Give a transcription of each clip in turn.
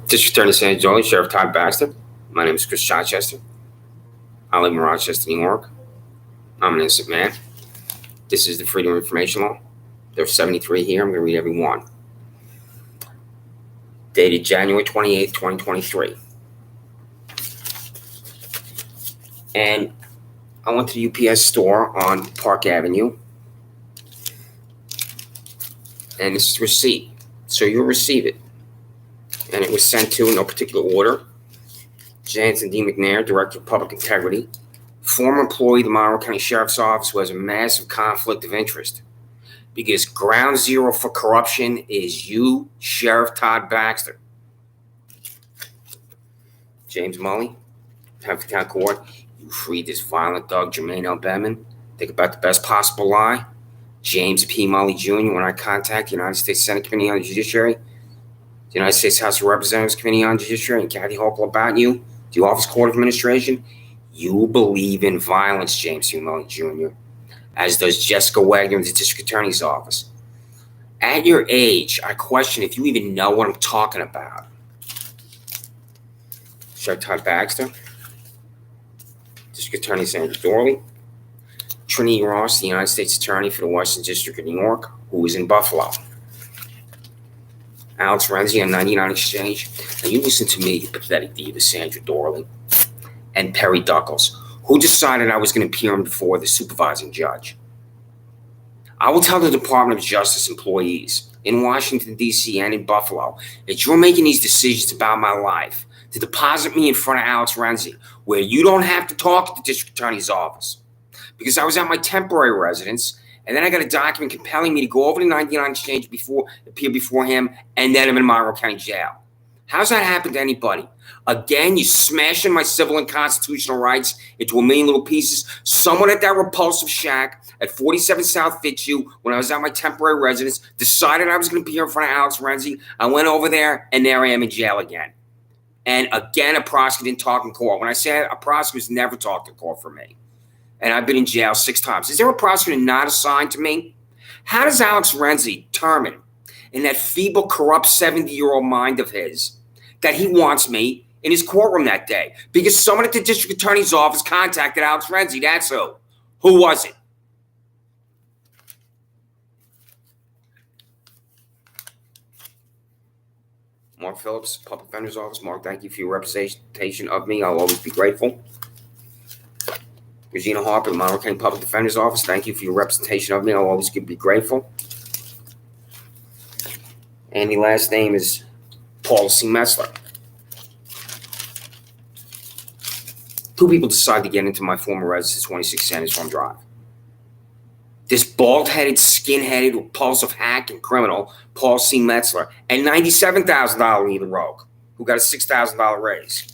District Attorney Sandra, Doorley, Sheriff Todd, Baxter. My name is Chris Chichester. I live in Rochester, New York. I'm an innocent man. This is the Freedom of Information Law. There's 73 here. I'm going to read every one. Dated January 28th, 2023. And I went to the UPS store on Park Avenue. And this is the receipt. So you'll receive it. And it was sent to, in no particular order, Jansen D. McNair, Director of Public Integrity, former employee of the Monroe County Sheriff's Office who has a massive conflict of interest. Because ground zero for corruption is you, Sheriff Todd Baxter. James Mully, Pemberton Town Court, you freed this violent thug, Jermaine L. Bettman. Think about the best possible lie. James P. Mully Jr., when I contact the United States Senate Committee on the Judiciary, the United States House of Representatives Committee on Judiciary, and Kathy Hochul about you, the Office Court of Administration, you believe in violence, James P. Mully Jr., as does Jessica Wagner in the District Attorney's Office. At your age, I question if you even know what I'm talking about. Sheriff Todd Baxter, District Attorney Sandra Doorley, Trinity Ross, the United States Attorney for the Western District of New York, who is in Buffalo. Alex Renzi on 99 Exchange. Now you listen to me, you pathetic diva Sandra Doorley, and Perry Duckles, who decided I was going to appear before the supervising judge. I will tell the Department of Justice employees in Washington, D.C. and in Buffalo that you're making these decisions about my life to deposit me in front of Alex Renzi, where you don't have to talk to the District Attorney's Office. Because I was at my temporary residence, and then I got a document compelling me to go over to 99 Exchange appear before him, and then I'm in Monroe County Jail. How's that happen to anybody? Again, you smashing my civil and constitutional rights into a million little pieces. Someone at that repulsive shack at 47 South Fitzhugh, when I was at my temporary residence, decided I was going to appear in front of Alex Renzi. I went over there, and there I am in jail again. And again, a prosecutor didn't talk in court. When I say a prosecutor's never talked in court for me. And I've been in jail 6 times. Is there a prosecutor not assigned to me? How does Alex Renzi determine in that feeble, corrupt 70-year-old mind of his that he wants me in his courtroom that day? Because someone at the District Attorney's Office contacted Alex Renzi. That's who. Who was it? Mark Phillips, Public Defender's Office. Mark, thank you for your representation of me. I'll always be grateful. Regina Harper, the Monroe County Public Defender's Office. Thank you for your representation of me. I'll always be grateful. And the last name is Paul C. Metzler. 2 people decided to get into my former residence at 26 Sanders Farm Drive. This bald-headed, skin-headed, repulsive hack and criminal, Paul C. Metzler, and $97,000 Leland Rogue, who got a $6,000 raise.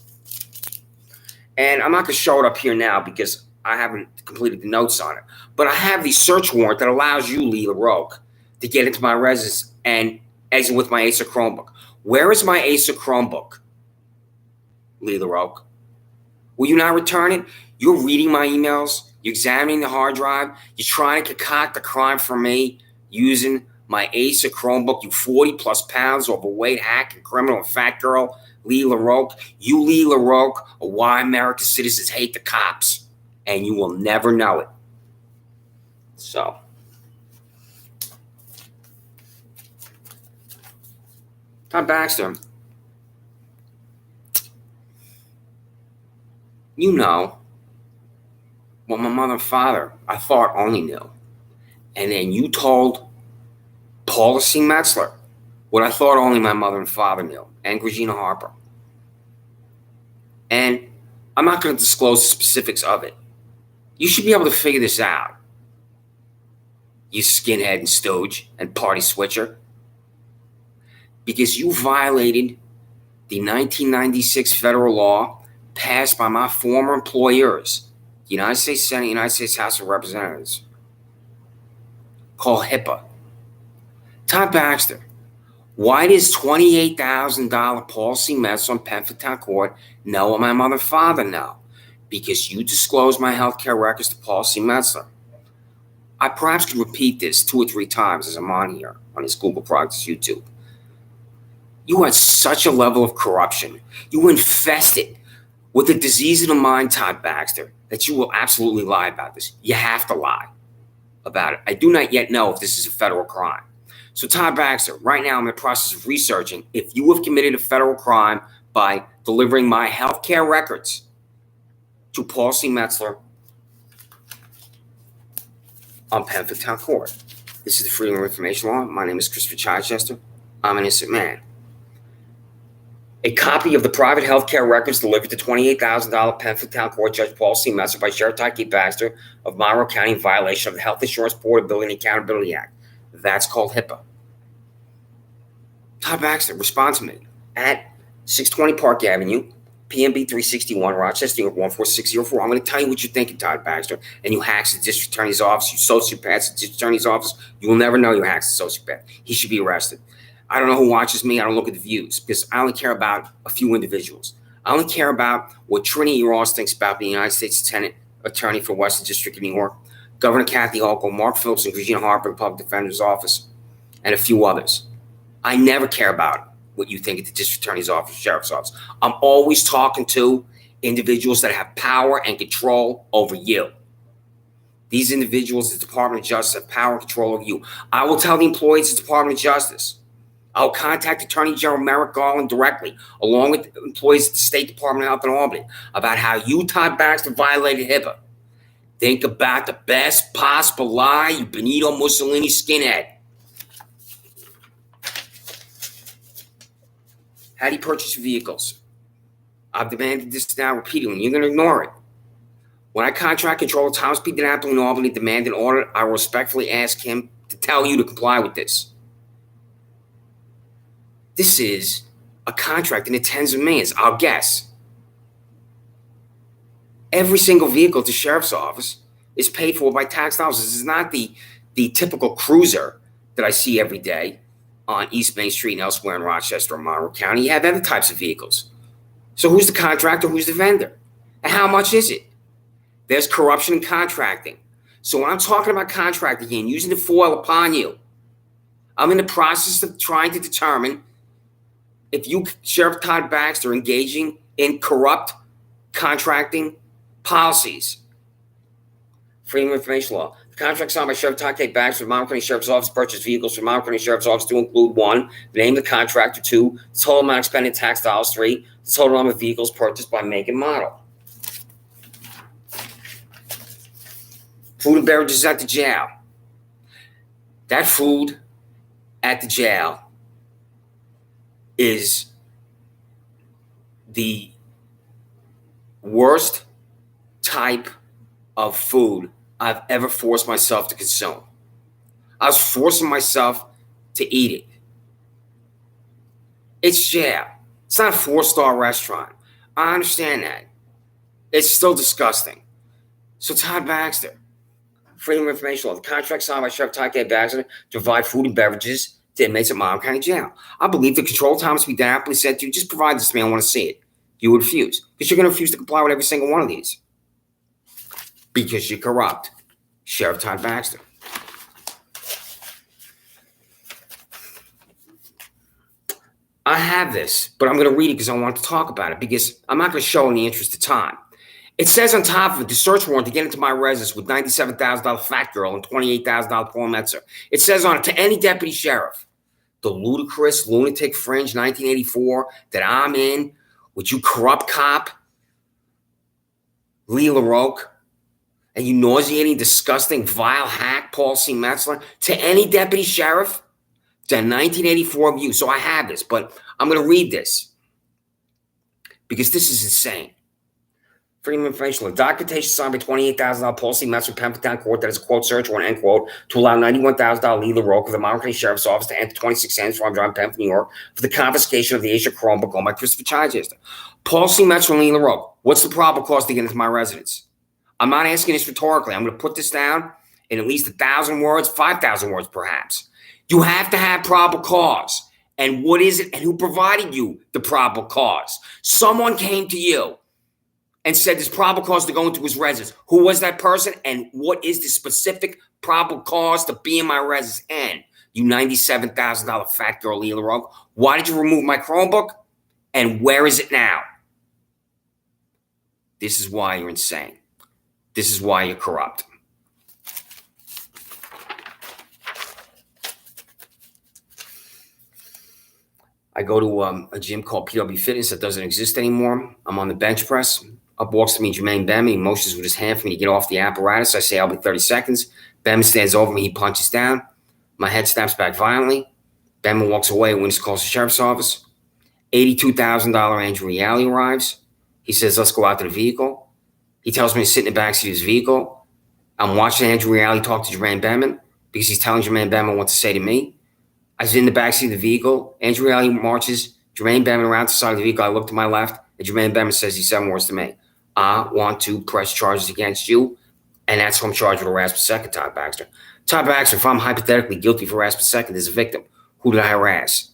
And I'm not going to show it up here now because I haven't completed the notes on it. But I have the search warrant that allows you, Lee LaRoque, to get into my residence and exit with my Acer Chromebook. Where is my Acer Chromebook, Lee LaRoque? Will you not return it? You're reading my emails. You're examining the hard drive. You're trying to concoct a crime for me using my Acer Chromebook, you 40-plus pounds overweight hack and criminal and fat girl, Lee LaRoque. You, Lee LaRoque, are why America's citizens hate the cops. And you will never know it. So. Todd Baxter. You know what my mother and father, I thought, only knew. And then you told Paula C. Metzler what I thought only my mother and father knew, and Regina Harper. And I'm not going to disclose the specifics of it. You should be able to figure this out, you skinhead and stooge and party switcher. Because you violated the 1996 federal law passed by my former employers, the United States Senate, United States House of Representatives, called HIPAA. Todd Baxter, why does $28,000 Paul C. Metzler on Pemberton Town Court know what my mother and father know? Because you disclosed my health care records to Paul C. Metzler. I perhaps could repeat this 2 or 3 times as I'm on here on his Google Projects YouTube. You had such a level of corruption. You were infested with a disease of the mind, Todd Baxter, that you will absolutely lie about this. You have to lie about it. I do not yet know if this is a federal crime. So, Todd Baxter, right now I'm in the process of researching if you have committed a federal crime by delivering my healthcare records to Paul C. Metzler on Penfield Town Court. This is the Freedom of Information Law. My name is Christopher Chichester. I'm an innocent man. A copy of the private healthcare records delivered to $28,000 Penfield Town Court Judge Paul C. Metzler by Sheriff Todd Baxter of Monroe County in violation of the Health Insurance Portability and Accountability Act. That's called HIPAA. Todd Baxter, respond to me at 620 Park Avenue, PMB 361, Rochester, New York 14604. I'm going to tell you what you're thinking, Todd Baxter, and you hacks the district attorney's office, you sociopaths at the district attorney's office. You will never know you hacks the sociopath. He should be arrested. I don't know who watches me. I don't look at the views because I only care about a few individuals. I only care about what Trinity Ross thinks about being the United States Attorney for Western District of New York, Governor Kathy Hochul, Mark Phillips, and Regina Harper, Public Defender's Office, and a few others. I never care about what you think at the district attorney's office, sheriff's office. I'm always talking to individuals that have power and control over you. These individuals, the Department of Justice, have power and control over you. I will tell the employees of the Department of Justice. I'll contact Attorney General Merrick Garland directly, along with employees at the State Department of Health in Albany, about how you, Todd Baxter, violated HIPAA. Think about the best possible lie, you Benito Mussolini skinhead. How do you purchase vehicles? I've demanded this now repeatedly. You're going to ignore it. When I contract controller Thomas P. DiNapoli in Albany demand an audit, I will respectfully ask him to tell you to comply with this. This is a contract in the tens of millions, I'll guess. Every single vehicle at the sheriff's office is paid for by tax dollars. This is not the typical cruiser that I see every day on East Main Street and elsewhere in Rochester or Monroe County. You have other types of vehicles. So who's the contractor? Who's the vendor? And how much is it? There's corruption in contracting. So when I'm talking about contracting and using the foil upon you, I'm in the process of trying to determine if you, Sheriff Todd Baxter, are engaging in corrupt contracting policies. Freedom of Information Law. The contract signed by Sheriff Todd Baxter of Monroe County Sheriff's Office purchased vehicles from Monroe County Sheriff's Office to include 1, the name of the contractor, 2, the total amount expended tax dollars, 3, the total number of vehicles purchased by make and model. Food and beverages at the jail. That food at the jail is the worst type of food I've ever forced myself to consume. I was forcing myself to eat it. It's jail. It's not a 4-star restaurant. I understand that. It's still disgusting. So Todd Baxter, Freedom of Information Law, the contract signed by Sheriff Todd Baxter to provide food and beverages to inmates at Monroe County Jail. I believe the control Thomas P. DiNapoli said to you, just provide this to me, I want to see it. You would refuse. Because you're going to refuse to comply with every single one of these. Because you're corrupt. Sheriff Todd Baxter. I have this, but I'm going to read it because I want to talk about it, because I'm not going to show in the interest of time. It says on top of it, the search warrant to get into my residence with $97,000 fat girl and $28,000 Paul Metzler. It says on it, to any deputy sheriff, the ludicrous lunatic fringe 1984 that I'm in with you corrupt cop, Lee LaRoque, and you nauseating, disgusting, vile hack, Paul C. Metzler, to any deputy sheriff, to 1984 of you. So I have this, but I'm going to read this because this is insane. Freedom of Information Law. Documentation signed by $28,000 Paul C. Metzler, Penfield Town Court, that is a quote search warrant, end quote, to allow $91,000 Lee LaRoque of the Monroe County Sheriff's Office to enter 26 Sandra Farm Drive, Penfield, New York, for the confiscation of the Asia Chromebook owned by Christopher Chichester. Paul C. Metzler and Lee LaRoque, what's the probable cause to get into my residence? I'm not asking this rhetorically. I'm going to put this down in at least 1,000 words, 5,000 words perhaps. You have to have probable cause. And what is it? And who provided you the probable cause? Someone came to you and said there's probable cause to go into his residence. Who was that person? And what is the specific probable cause to be in my residence? And You $97,000 fat girl, Leela Rogue. Why did you remove my Chromebook? And where is it now? This is why you're insane. This is why you're corrupt. I go to a gym called PW Fitness that doesn't exist anymore. I'm on the bench press. Up walks to me Jermaine Bemin. He motions with his hand for me to get off the apparatus. I say, I'll be 30 seconds. Bemin stands over me. He punches down. My head snaps back violently. Bemin walks away. Witness calls the sheriff's office. $82,000 Andrew Reale arrives. He says, let's go out to the vehicle. He tells me to sit in the backseat of his vehicle. I'm watching Andrew Reale talk to Jermaine Bemin because he's telling Jermaine Bemin what to say to me. I sit in the backseat of the vehicle. Andrew Reale marches Jermaine Bemin around to the side of the vehicle. I look to my left, and Jermaine Bemin says these 7 words to me. I want to press charges against you, and that's who I'm charged with harassment. Todd Baxter. Todd Baxter, if I'm hypothetically guilty for harassment as a victim, who did I harass?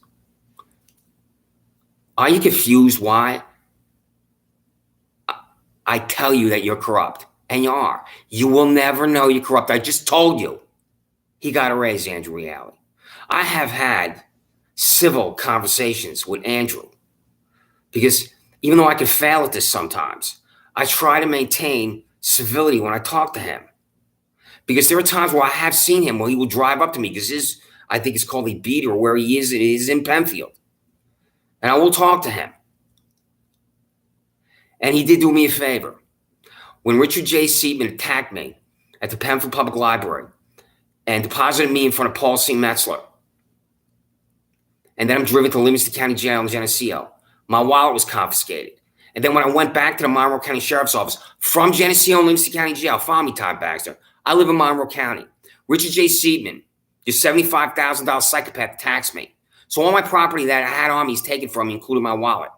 Are you confused why I tell you that you're corrupt? And you are. You will never know you're corrupt. I just told you he got a raise, Andrew Reale. I have had civil conversations with Andrew because even though I could fail at this sometimes, I try to maintain civility when I talk to him. Because there are times where I have seen him where he will drive up to me because I think it's called a beat or where he is. It is in Penfield. And I will talk to him. And he did do me a favor. When Richard J. Seidman attacked me at the Penfield Public Library and deposited me in front of Paul C. Metzler, and then I'm driven to Livingston County Jail in Geneseo, my wallet was confiscated. And then when I went back to the Monroe County Sheriff's Office from Geneseo and Livingston County Jail, follow me, Todd Baxter. I live in Monroe County. Richard J. Seidman, your $75,000 psychopath, taxed me. So all my property that I had on me is taken from me, including my wallet.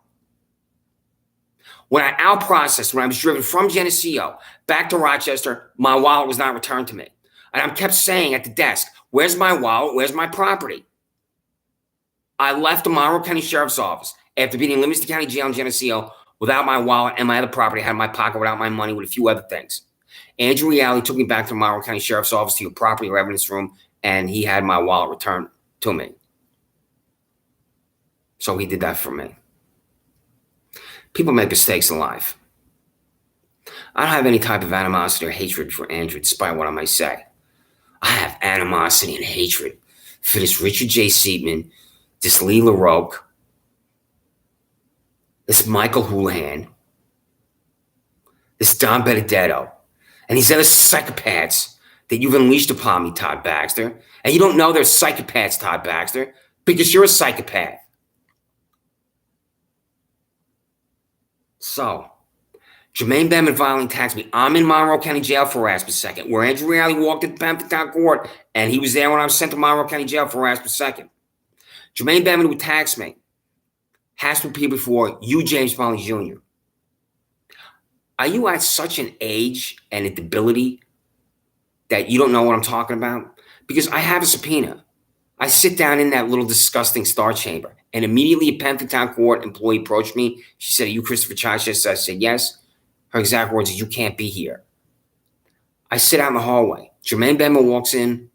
When I out-processed, when I was driven from Geneseo back to Rochester, my wallet was not returned to me. And I kept saying at the desk, where's my wallet? Where's my property? I left the Monroe County Sheriff's Office after being in Livingston County Jail in Geneseo without my wallet and my other property. I had in my pocket without my money with a few other things. Andrew Reale took me back to the Monroe County Sheriff's Office to your property or evidence room, and he had my wallet returned to me. So he did that for me. People make mistakes in life. I don't have any type of animosity or hatred for Andrew, despite what I might say. I have animosity and hatred for this Richard J. Seidman, this Leela Rogue, this Michael Houlihan, this Don Benedetto, and these other psychopaths that you've unleashed upon me, Todd Baxter. And you don't know they're psychopaths, Todd Baxter, because you're a psychopath. So, Jermaine Bemin violently attacked me. I'm in Monroe County Jail for harassment, where Andrew Reale walked into Penfield Town Court, and he was there when I was sent to Monroe County Jail for harassment. Jermaine Bemin, who attacks me, has to appear before you, James Molly Jr. Are you at such an age and a debility that you don't know what I'm talking about? Because I have a subpoena. I sit down in that little disgusting star chamber, and immediately a Penfield Town Court employee approached me. She said, are you Christopher Chichester? I said, yes. Her exact words are, you can't be here. I sit out in the hallway. Jermaine Bemin walks in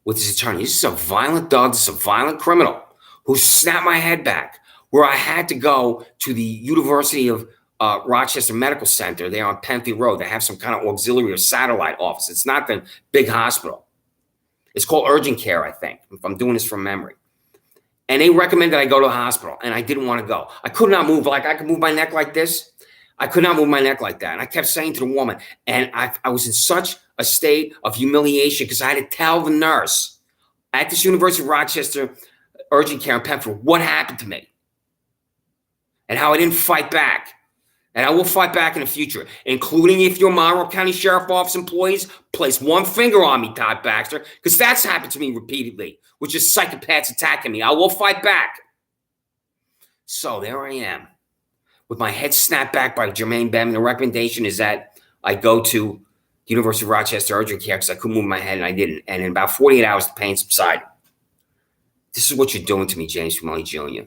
with his attorney. This is a violent dog. This is a violent criminal who snapped my head back, where I had to go to the University of Rochester Medical Center there on Penfield Road. They have some kind of auxiliary or satellite office. It's not the big hospital. It's called urgent care, I think, if I'm doing this from memory. And they recommended I go to the hospital, and I didn't want to go. I could not move. Like, I could move my neck like this. I could not move my neck like that. And I kept saying to the woman, and I was in such a state of humiliation because I had to tell the nurse at this University of Rochester urgent care in Penfield what happened to me and how I didn't fight back. And I will fight back in the future, including if your Monroe County Sheriff Office employees place one finger on me, Todd Baxter, because that's happened to me repeatedly, which is psychopaths attacking me. I will fight back. So there I am, with my head snapped back by Jermaine Bemin. The recommendation is that I go to the University of Rochester urgent care because I couldn't move my head, and I didn't. And in about 48 hours, the pain subsided. This is what you're doing to me, James Molly Jr.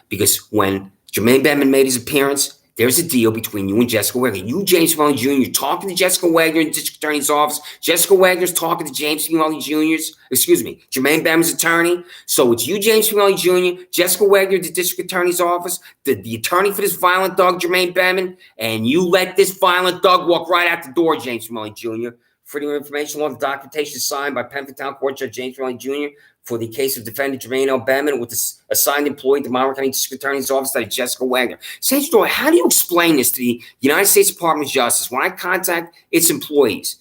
Because when Jermaine Bemin made his appearance There's a deal between you and Jessica Wagner. You, James Mully Jr., you're talking to Jessica Wagner in the district attorney's office. Jessica Wagner's talking to James Mully Jr.'s, Jermaine Bevan's attorney. So it's you, James Mully Jr., Jessica Wagner, the district attorney's office, the attorney for this violent thug, Jermaine Bevan, and you let this violent thug walk right out the door, James Mully Jr. Freedom of Information Law, the documentation signed by Penfield Town Court Judge James Mully Jr. for the case of defendant Jermaine L. Bevan with the assigned employee at the Monroe County District Attorney's Office, that is Jessica Wagner. Sandra Doorley, how do you explain this to the United States Department of Justice when I contact its employees,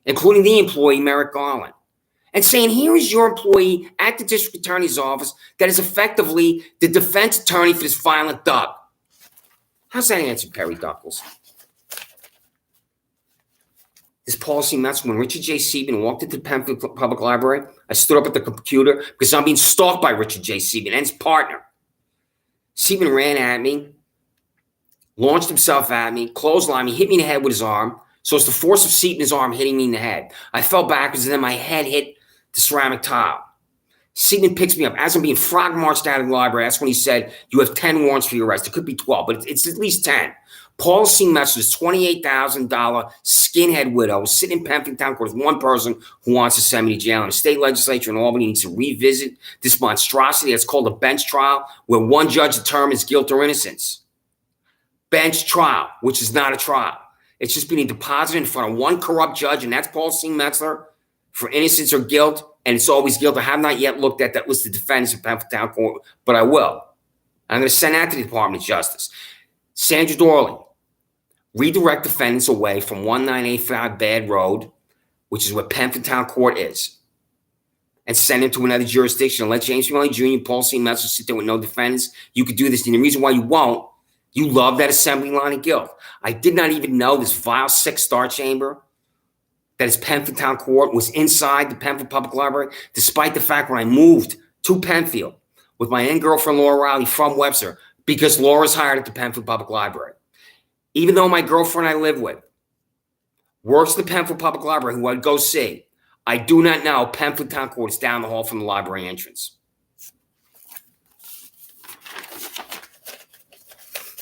including the employee, Merrick Garland, and saying, here is your employee at the District Attorney's Office that is effectively the defense attorney for this violent thug? How's that answer, Perry Duckles? This policy mess when Richard J. Sieben walked into the Penfield Public Library. I stood up at the computer because I'm being stalked by Richard J. Sieben and his partner. Sieben ran at me, launched himself at me, clotheslined me, hit me in the head with his arm. So it's the force of Sieben's arm hitting me in the head. I fell backwards and then my head hit the ceramic tile. Sieben picks me up. As I'm being frog marched out of the library, that's when he said, you have 10 warrants for your arrest. It could be 12, but it's at least 10. Paul C. Metzler's $28,000 skinhead widow was sitting in Penfield Town Court with one person who wants to send me to jail. And the state legislature in Albany needs to revisit this monstrosity that's called a bench trial, where one judge determines guilt or innocence. Bench trial, which is not a trial. It's just being deposited in front of one corrupt judge, and that's Paul C. Metzler, for innocence or guilt, and it's always guilt. I have not yet looked at that list of defendants in Penfield Town Court, but I will. I'm going to send that to the Department of Justice. Sandra Doorley, redirect defendants away from 1985 Bad Road, which is where Penfield Town Court is, and send them to another jurisdiction. Let James Mully Jr. and Paul C. Metzler sit there with no defendants. You could do this. And the reason why you won't, you love that assembly line of guilt. I did not even know this vile six-star chamber that is Penfield Town Court was inside the Penfield Public Library, despite the fact when I moved to Penfield with my then-girlfriend Laura Riley from Webster, because Laura's hired at the Penfield Public Library. Even though my girlfriend I live with works at the Penfield Public Library, who I'd go see, I do not know Penfield Town Court is down the hall from the library entrance.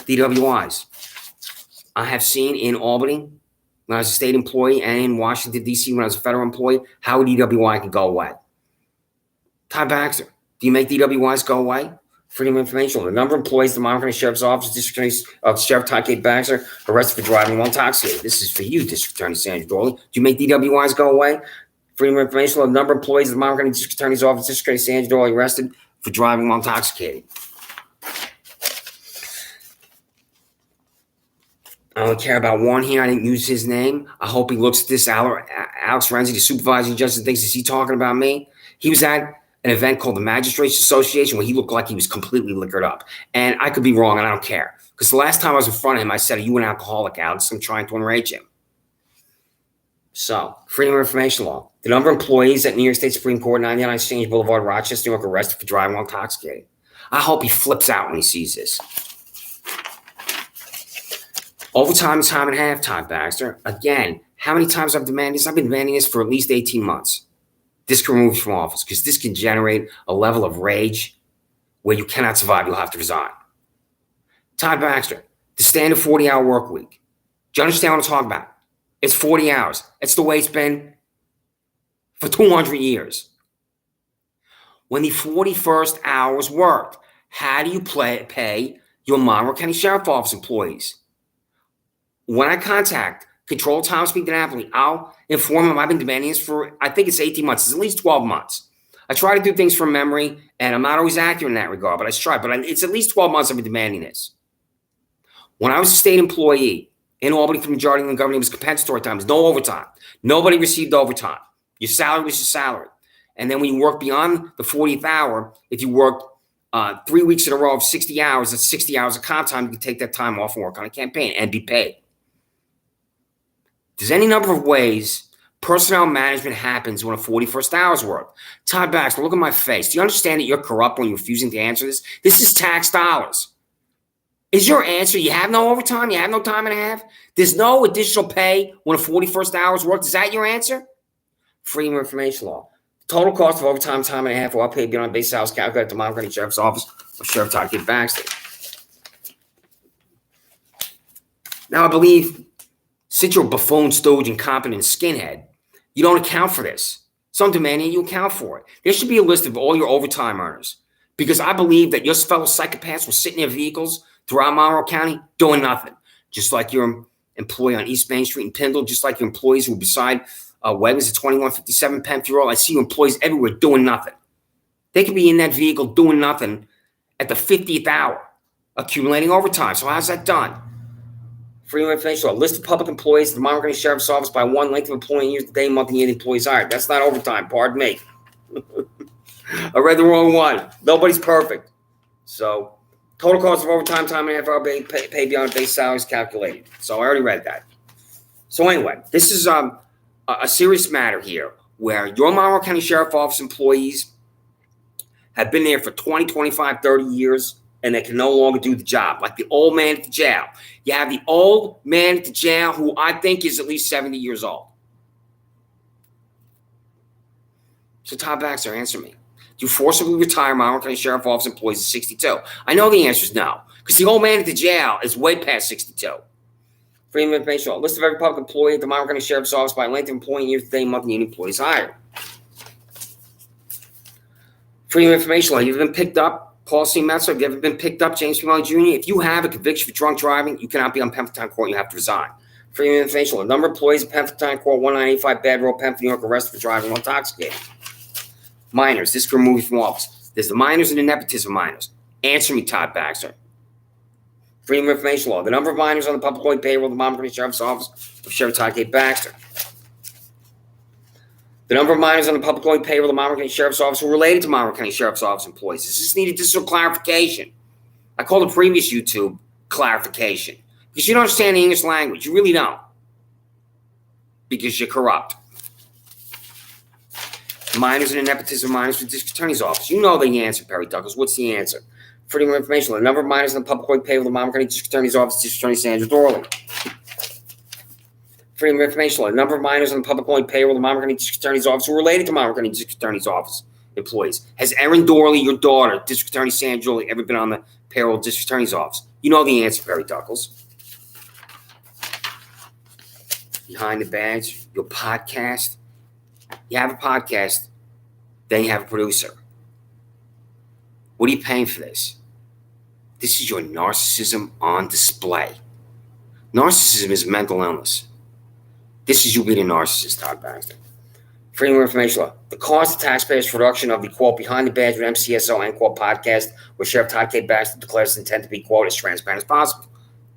DWIs. I have seen in Albany, when I was a state employee, and in Washington, D.C., when I was a federal employee, how a DWI could go away. Todd Baxter, do you make DWIs go away? Freedom of Information. The number of employees at the Monroe County Sheriff's Office, District Attorney Sheriff Todd K. Baxter, arrested for driving while intoxicated. This is for you, District Attorney Sandra Doorley. Do you make DWIs go away? Freedom of Information. The number of employees at the Monroe County District Attorney's Office, District Attorney Sandra Doorley, arrested for driving while intoxicated. I don't care about one here. I didn't use his name. I hope he looks at this. Alex Renzi, the supervising judge, and thinks, is he talking about me? He was at an event called the Magistrates Association where he looked like he was completely liquored up. And I could be wrong, and I don't care. Because the last time I was in front of him, I said, are you an alcoholic, Alex? I'm trying to enrage him. So, Freedom of Information Law. The number of employees at New York State Supreme Court, 99 Exchange Boulevard, Rochester, New York, arrested for driving while intoxicated. I hope he flips out when he sees this. Overtime is time and a half, Todd Baxter. Again, how many times I've demanded this? I've been demanding this for at least 18 months. This can remove you from office because this can generate a level of rage where you cannot survive. You'll have to resign. Todd Baxter, the standard 40-hour work week. Do you understand what I'm talking about? It's 40 hours. It's the way it's been for 200 years. When the 41st hour was worked, how do you pay your Monroe County Sheriff Office employees? When I contact Control Time Speed to Napoli, I'll inform them I've been demanding this for, I think it's 18 months. It's at least 12 months. I try to do things from memory, and I'm not always accurate in that regard, but I try. But it's at least 12 months I've been demanding this. When I was a state employee in Albany for the majority of the government, it was compensatory time. There's no overtime. Nobody received overtime. Your salary was your salary. And then when you work beyond the 40th hour, if you worked 3 weeks in a row of 60 hours, that's 60 hours of comp time. You can take that time off and work on a campaign and be paid. There's any number of ways personnel management happens when a 41st hour is worked. Todd Baxter, look at my face. Do you understand that you're corrupt when you're refusing to answer this? This is tax dollars. Is your answer you have no overtime? You have no time and a half? There's no additional pay when a 41st hour is worked? Is that your answer? Freedom of Information Law. Total cost of overtime, time and a half, while paid beyond base hours calculated at the Monroe County Sheriff's Office of Sheriff Todd K. Baxter. Now, I believe since you're a buffoon, stooge, incompetent skinhead, you don't account for this. So I'm demanding you account for it. There should be a list of all your overtime earners, because I believe that your fellow psychopaths will sit in their vehicles throughout Monroe County doing nothing, just like your employee on East Main Street in Pindle, just like your employees who are beside Wegmans at 2157 Penfield Road. I see your employees everywhere doing nothing. They could be in that vehicle doing nothing at the 50th hour, accumulating overtime. So how's that done? Freedom of information law. List of public employees at the Monroe County Sheriff's Office by one length of employee years, day, month, and year the employees hired. That's not overtime. Pardon me. I read the wrong one. Nobody's perfect. So, total cost of overtime, time and a half hour paid beyond base salary is calculated. So, I already read that. So, anyway, this is a serious matter here where your Monroe County Sheriff's Office employees have been there for 20, 25, 30 years, and they can no longer do the job. Like the old man at the jail. You have the old man at the jail who I think is at least 70 years old. So, Todd Baxter, answer me. Do you forcibly retire Monroe County Sheriff's Office employees at 62? I know the answer is no, because the old man at the jail is way past 62. Freedom of information law. List of every public employee at the Monroe County Sheriff's Office by length of employee, year, day, month, and year employees hired. Freedom of information law. You've been picked up. Paul C. Metzler, have you ever been picked up? James P. Mullen Jr., if you have a conviction for drunk driving, you cannot be on Penfield Court. You have to resign. Freedom of information law. Number of employees at Penfield Court, 1985 Bad Road, Penfield, New York, arrested for driving while intoxicated. Minors. This can remove you from office. There's the minors and the nepotism minors. Answer me, Todd Baxter. Freedom of information law. The number of minors on the public employee payroll of the Monroe County Sheriff's Office of Sheriff Todd K. Baxter. The number of minors on the public employee payroll of the Monroe County Sheriff's Office who related to Monroe County Sheriff's Office employees. This just needed just some clarification. I called the previous YouTube clarification. Because you don't understand the English language. You really don't. Because you're corrupt. Minors and the nepotism minors for the district attorney's office. You know the answer, Perry Douglas. What's the answer? Freedom of information. The number of minors on the public employee payroll of the Monroe County District Attorney's Office, District Attorney Sandra Doorley. Freedom of information law. The number of minors on the public employee payroll of the Monroe County District Attorney's Office who are related to Monroe County District Attorney's Office employees. Has Erin Doorley, your daughter, District Attorney Sandra Doorley, ever been on the payroll of District Attorney's Office? You know the answer, Perry Douglas. Behind the badge, your podcast. You have a podcast, then you have a producer. What are you paying for this? This is your narcissism on display. Narcissism is mental illness. This is you being a narcissist, Todd Baxter. Freedom of information law. The cost of taxpayers' production of the, quote, Behind the Badge with MCSO, end quote, podcast, where Sheriff Todd K. Baxter declares his intent to be, quote, as transparent as possible.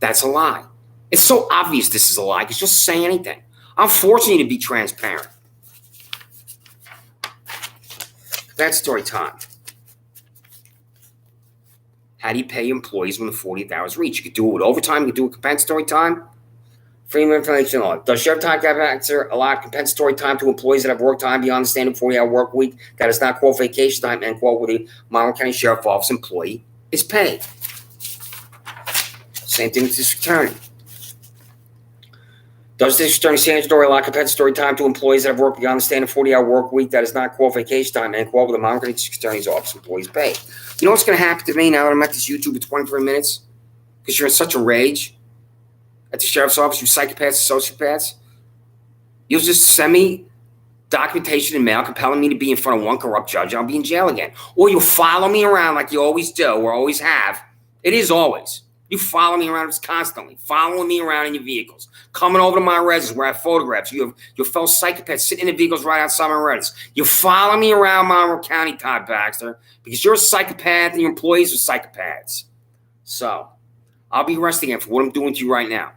That's a lie. It's so obvious this is a lie because you'll say anything. I'm forcing you to be transparent. Compensatory time. How do you pay employees when the 40th hour is reached? You could do it with overtime. You could do it compensatory time. Freedom of information law. Does Sheriff Todd K. Baxter allow compensatory time to employees that have worked time beyond the standard 40-hour work week that is not, quote, vacation time, end quote, with the Monroe County Sheriff's Office employee is paid? Same thing with District Attorney. Does District Attorney Sandra Doorley allow compensatory time to employees that have worked beyond the standard 40-hour work week that is not, quote, vacation time, end quote, with the Monroe County District Attorney's Office employees paid? You know what's going to happen to me now that I'm at this YouTube for 23 minutes? Because you're in such a rage at the Sheriff's Office, you psychopaths, sociopaths. You'll just send me documentation in mail compelling me to be in front of one corrupt judge, and I'll be in jail again. Or you'll follow me around like you always do, or always have. It is always. You follow me around constantly, following me around in your vehicles, coming over to my residence where I have photographs. You have your fellow psychopaths sitting in the vehicles right outside my residence. You follow me around Monroe County, Todd Baxter, because you're a psychopath and your employees are psychopaths. So, I'll be arrested again for what I'm doing to you right now.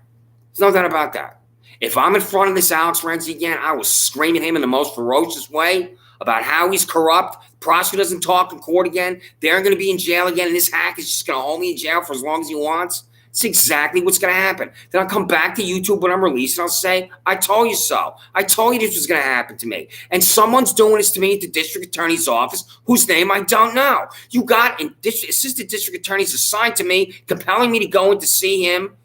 There's no doubt about that. If I'm in front of this Alex Renzi again, I will scream at him in the most ferocious way about how he's corrupt. The prosecutor doesn't talk in court again. They're going to be in jail again, and this hack is just going to hold me in jail for as long as he wants. It's exactly what's going to happen. Then I'll come back to YouTube when I'm released, and I'll say, I told you so. I told you this was going to happen to me. And someone's doing this to me at the district attorney's office, whose name I don't know. You got an assistant district attorneys assigned to me, compelling me to go in to see him.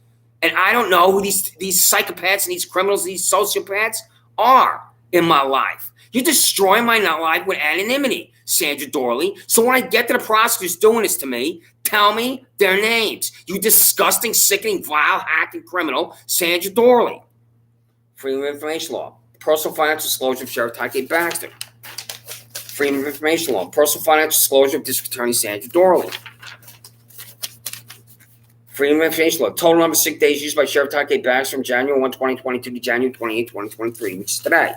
And I don't know who these psychopaths and these criminals, these sociopaths are in my life. You're destroying my life with anonymity. Sandra Doorley. So when I get to the prosecutors doing this to me, tell me their names. You disgusting, sickening, vile, hacking criminal, Sandra Doorley. Freedom of Information Law. Personal financial disclosure of Sheriff Todd Baxter. Freedom of Information Law. Personal financial disclosure of District Attorney Sandra Doorley. Freedom of Information Law. Total number of sick days used by Sheriff Todd Baxter from January 1, 2022 to January 28, 2023, which is today.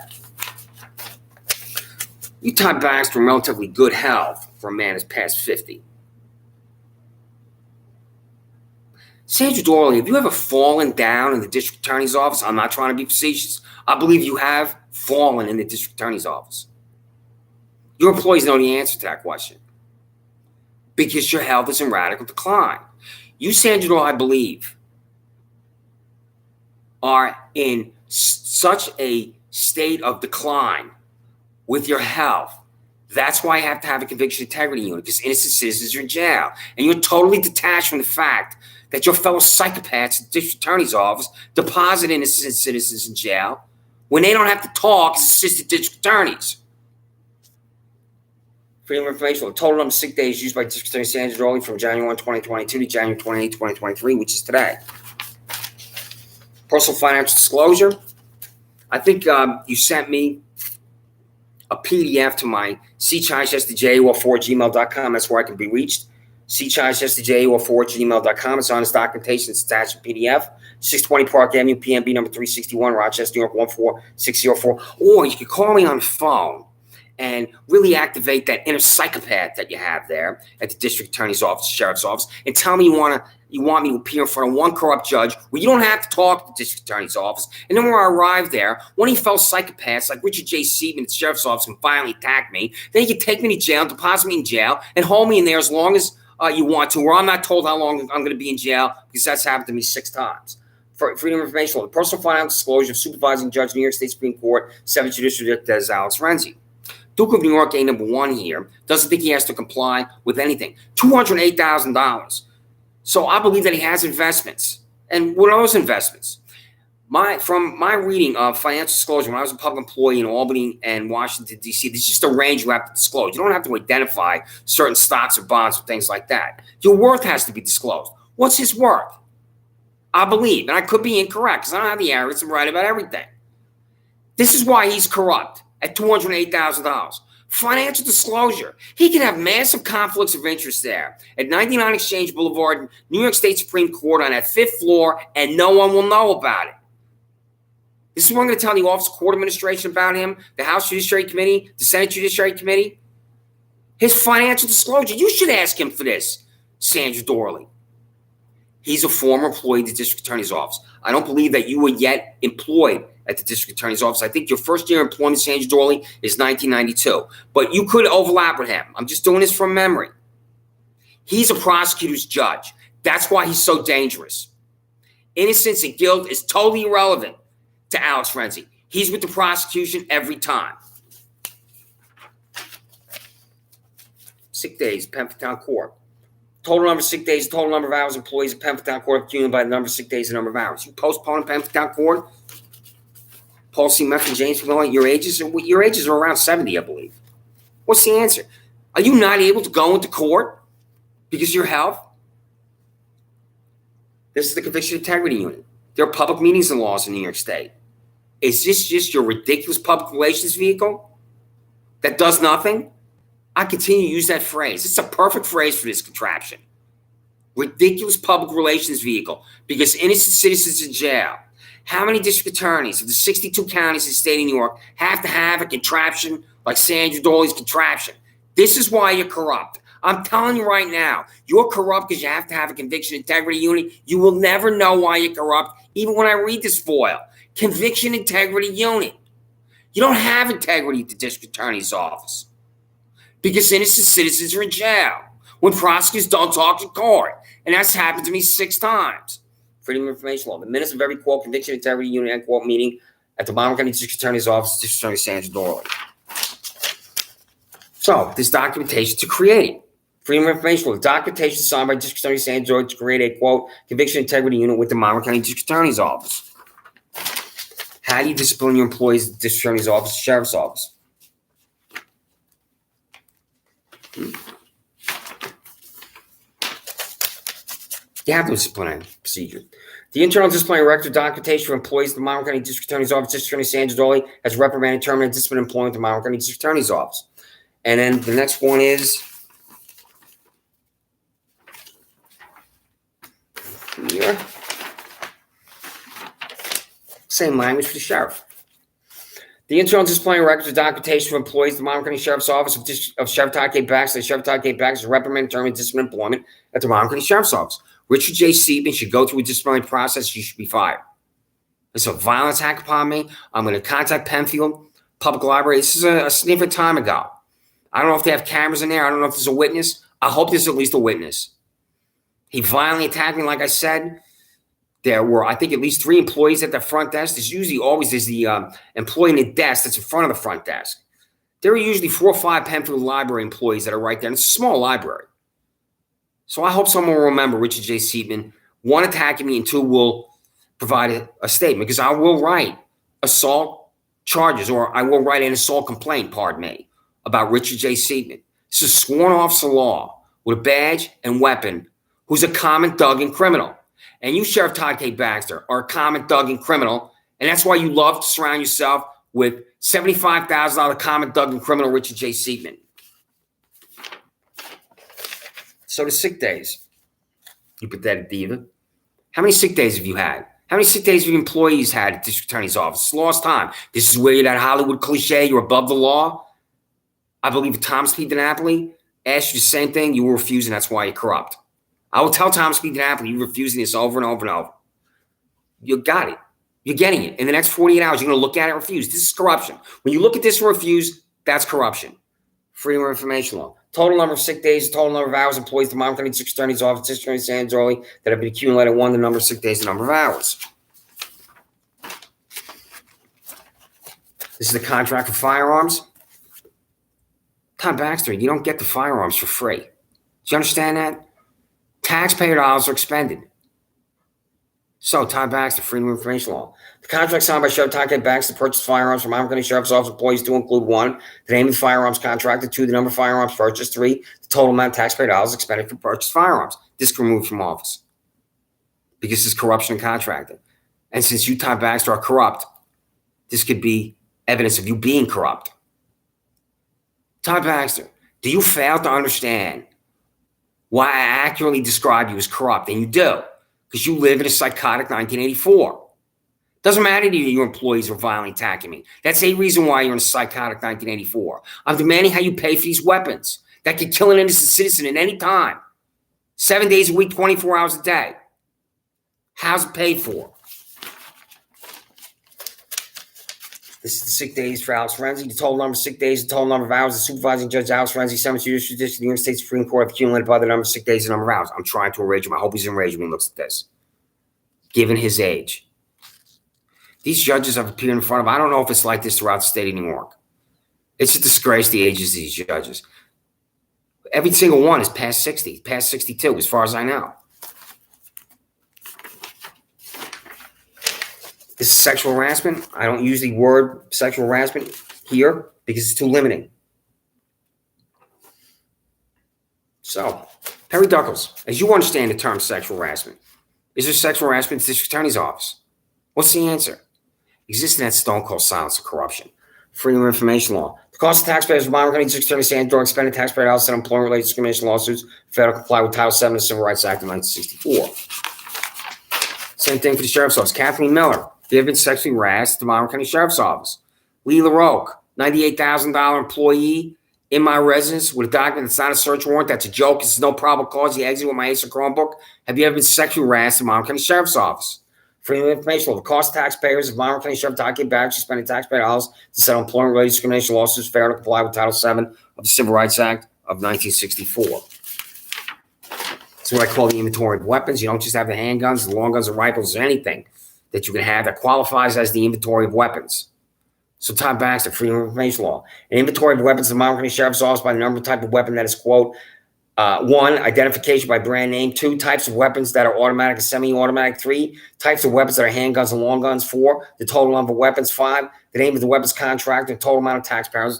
You Todd Baxter in relatively good health for a man who's past 50. Sandra Doorley, have you ever fallen down in the district attorney's office? I'm not trying to be facetious. I believe you have fallen in the district attorney's office. Your employees know the answer to that question because your health is in radical decline. You, Sandra Doorley, I believe, are in such a state of decline with your health. That's why you have to have a conviction integrity unit, because innocent citizens are in jail. And you're totally detached from the fact that your fellow psychopaths at the district attorney's office deposit innocent citizens in jail when they don't have to talk as assistant district attorneys. Freedom of Information Law. Total number of sick days used by District Attorney Sandra Doorley from January 1, 2022 to January 28, 2023, which is today. Personal financial disclosure. I think you sent me a PDF to my cchsdj4@gmail.com. That's where I can be reached. cchsdj4@gmail.com. It's on this documentation. It's attached to PDF. 620 Park Avenue, PMB number 361, Rochester, New York, 14604. Or you can call me on the phone and really activate that inner psychopath that you have there at the district attorney's office, sheriff's office, and tell me you want me to appear in front of one corrupt judge where you don't have to talk to the district attorney's office. And then when I arrive there, one of you fellow psychopaths like Richard J. Seaman at the sheriff's office can finally attack me. Then you can take me to jail, deposit me in jail, and hold me in there as long as you want to, where I'm not told how long I'm going to be in jail, because that's happened to me 6 times. Freedom of Information Law. The personal financial disclosure of supervising judge, New York State Supreme Court, 7th Judicial District, as Alex Renzi. Duke of New York, A number 1 here, doesn't think he has to comply with anything. $208,000. So I believe that he has investments. And what are those investments? From my reading of financial disclosure, when I was a public employee in Albany and Washington, D.C., there's just a range you have to disclose. You don't have to identify certain stocks or bonds or things like that. Your worth has to be disclosed. What's his worth? I believe, and I could be incorrect because I don't have the arrogance to write about everything. This is why he's corrupt at $208,000. Financial disclosure. He can have massive conflicts of interest there at 99 Exchange Boulevard, New York State Supreme Court on that 5th floor, and no one will know about it. This is what I'm going to tell the Office of Court Administration about him, the House Judiciary Committee, the Senate Judiciary Committee. His financial disclosure. You should ask him for this, Sandra Doorley. He's a former employee of the District Attorney's Office. I don't believe that you were yet employed at the District Attorney's Office. I think your first year of employment, Sandra Doorley, is 1992. But you could overlap with him. I'm just doing this from memory. He's a prosecutor's judge. That's why he's so dangerous. Innocence and guilt is totally irrelevant to Alex Renzi. He's with the prosecution every time. Sick days, Penford Town Court. Total number of sick days, total number of hours employees at Penford Town Court accumulated by the number of sick days and number of hours. You postpone Penford Town Court. Paul C. Murphy, James McMillan, your ages are around 70, I believe. What's the answer? Are you not able to go into court because of your health? This is the Conviction Integrity Unit. There are public meetings and laws in New York State. Is this just your ridiculous public relations vehicle that does nothing? I continue to use that phrase. It's a perfect phrase for this contraption. Ridiculous public relations vehicle because innocent citizens in jail. How many district attorneys of the 62 counties in the state of New York have to have a contraption like Sandra Doorley's contraption? This is why you're corrupt. I'm telling you right now, you're corrupt because you have to have a conviction integrity unit. You will never know why you're corrupt, even when I read this foil. Conviction integrity unit. You don't have integrity at the district attorney's office because innocent citizens are in jail when prosecutors don't talk to court. And that's happened to me 6 times. Freedom of Information Law. The minutes of every quote, conviction integrity unit and quote meeting at the Monmouth County District Attorney's Office, District Attorney Sandra Doorley. So, this documentation to create it. Freedom of Information Law. The documentation signed by District Attorney Sandra Doorley to create a quote, conviction integrity unit with the Monmouth County District Attorney's Office. How do you discipline your employees at the District Attorney's Office, Sheriff's Office? You have the disciplinary procedure. The internal disciplinary record documentation for employees of the Monroe County District Attorney's Office, District Attorney Sandra Doorley has reprimanded, terminated, disciplined employment of the Monroe County District Attorney's Office. And then the next one is here. Same language for the sheriff. The internal disciplinary records of documentation for employees of the Monroe County Sheriff's Office of Sheriff Todd K. Baxter. Sheriff Todd K. Baxter reprimanded, terminated, disciplined employment at the Monroe County Sheriff's Office. Richard J. Seaman should go through a disciplinary process. You should be fired. It's a violent attack upon me. I'm going to contact Penfield Public Library. This is a significant time ago. I don't know if they have cameras in there. I don't know if there's a witness. I hope there's at least a witness. He violently attacked me, like I said. There were, I think, at least 3 employees at the front desk. There's usually always the employee in the desk that's in front of the front desk. There are usually 4 or 5 Penfield Library employees that are right there. And it's a small library. So I hope someone will remember Richard J. Seaman, 1, attacking me, and 2, will provide a statement, because I will write assault charges, or I will write an assault complaint, pardon me, about Richard J. Seaman. This is a sworn officer law with a badge and weapon who's a common thug and criminal. And you, Sheriff Todd K. Baxter, are a common thug and criminal, and that's why you love to surround yourself with $75,000 common thug and criminal Richard J. Seaman. So the sick days, you pathetic diva. How many sick days have you had? How many sick days have your employees had at District Attorney's Office? It's lost time. This is where you're that Hollywood cliche, you're above the law. I believe Thomas P. DiNapoli asked you the same thing. You were refusing. That's why you're corrupt. I will tell Thomas P. DiNapoli you're refusing this over and over and over. You got it. You're getting it. In the next 48 hours, you're going to look at it and refuse. This is corruption. When you look at this and refuse, that's corruption. Freedom of Information Law. Total number of sick days, total number of hours employees at the Monroe County District Attorney's Office, District Attorney Sandra that have been accumulated. 1, the number of sick days, the number of hours. This is the contract for firearms. Todd Baxter, you don't get the firearms for free. Do you understand that? Taxpayer dollars are expended. So, Todd Baxter, Freedom of Information Law. The contract signed by Sheriff Todd K. Baxter to purchase firearms from Monroe County Sheriff's Office employees to include 1, the name of the firearms contracted, 2, the number of firearms purchased, 3, the total amount of taxpayer dollars expended for purchased firearms. This can remove from office because it's corruption in contracting. And since you, Todd Baxter, are corrupt, this could be evidence of you being corrupt. Todd Baxter, do you fail to understand why I accurately describe you as corrupt? And you do, because you live in a psychotic 1984. Doesn't matter to you your employees are violently attacking me. That's a reason why you're in a psychotic 1984. I'm demanding how you pay for these weapons that could kill an innocent citizen at any time. 7 days a week, 24 hours a day. How's it paid for? This is the sick days for Alex Renzi. The total number of sick days, the total number of hours the supervising judge Alex Renzi, 7th Judicial District of the United States Supreme Court have accumulated by the number of sick days and number of hours. I'm trying to enrage him. I hope he's enraged when he looks at this. Given his age. These judges have appeared in front of, I don't know if it's like this throughout the state of New York. It's a disgrace, the ages of these judges. Every single one is past 60, past 62, as far as I know. This is sexual harassment. I don't use the word sexual harassment here because it's too limiting. So, Perry Duckles, as you understand the term sexual harassment, is there sexual harassment in the District Attorney's Office? What's the answer? Existing that stone cold silence of corruption. Freedom of Information Law. The cost of taxpayers of Monroe County District Attorney Sandra expended taxpayer dollars on employment-related discrimination lawsuits fail to comply with Title VII of the Civil Rights Act of 1964. Same thing for the Sheriff's Office. Kathleen Miller, they have been sexually harassed at the Monroe County Sheriff's Office. Lee LaRoque, $98,000 employee in my residence with a document that's not a search warrant. That's a joke. It's no probable cause. He exited with my Acer Chromebook. Have you ever been sexually harassed at the Monroe County Sheriff's Office? Freedom of Information Law. The cost of taxpayers of Monroe County Sheriff Todd K. Baxter spending taxpayer dollars to settle employment-related discrimination lawsuits fail to comply with Title VII of the Civil Rights Act of 1964. That's what I call the inventory of weapons. You don't just have the handguns, the long guns, the rifles, or anything that you can have that qualifies as the inventory of weapons. So Todd Baxter, Freedom of Information Law. An inventory of weapons of the Monroe County Sheriff's Office by the number of type of weapon that is, quote, 1, identification by brand name. 2, types of weapons that are automatic and semi-automatic. 3, types of weapons that are handguns and long guns. 4, the total number of weapons. 5, the name of the weapons contract and total amount of taxpayer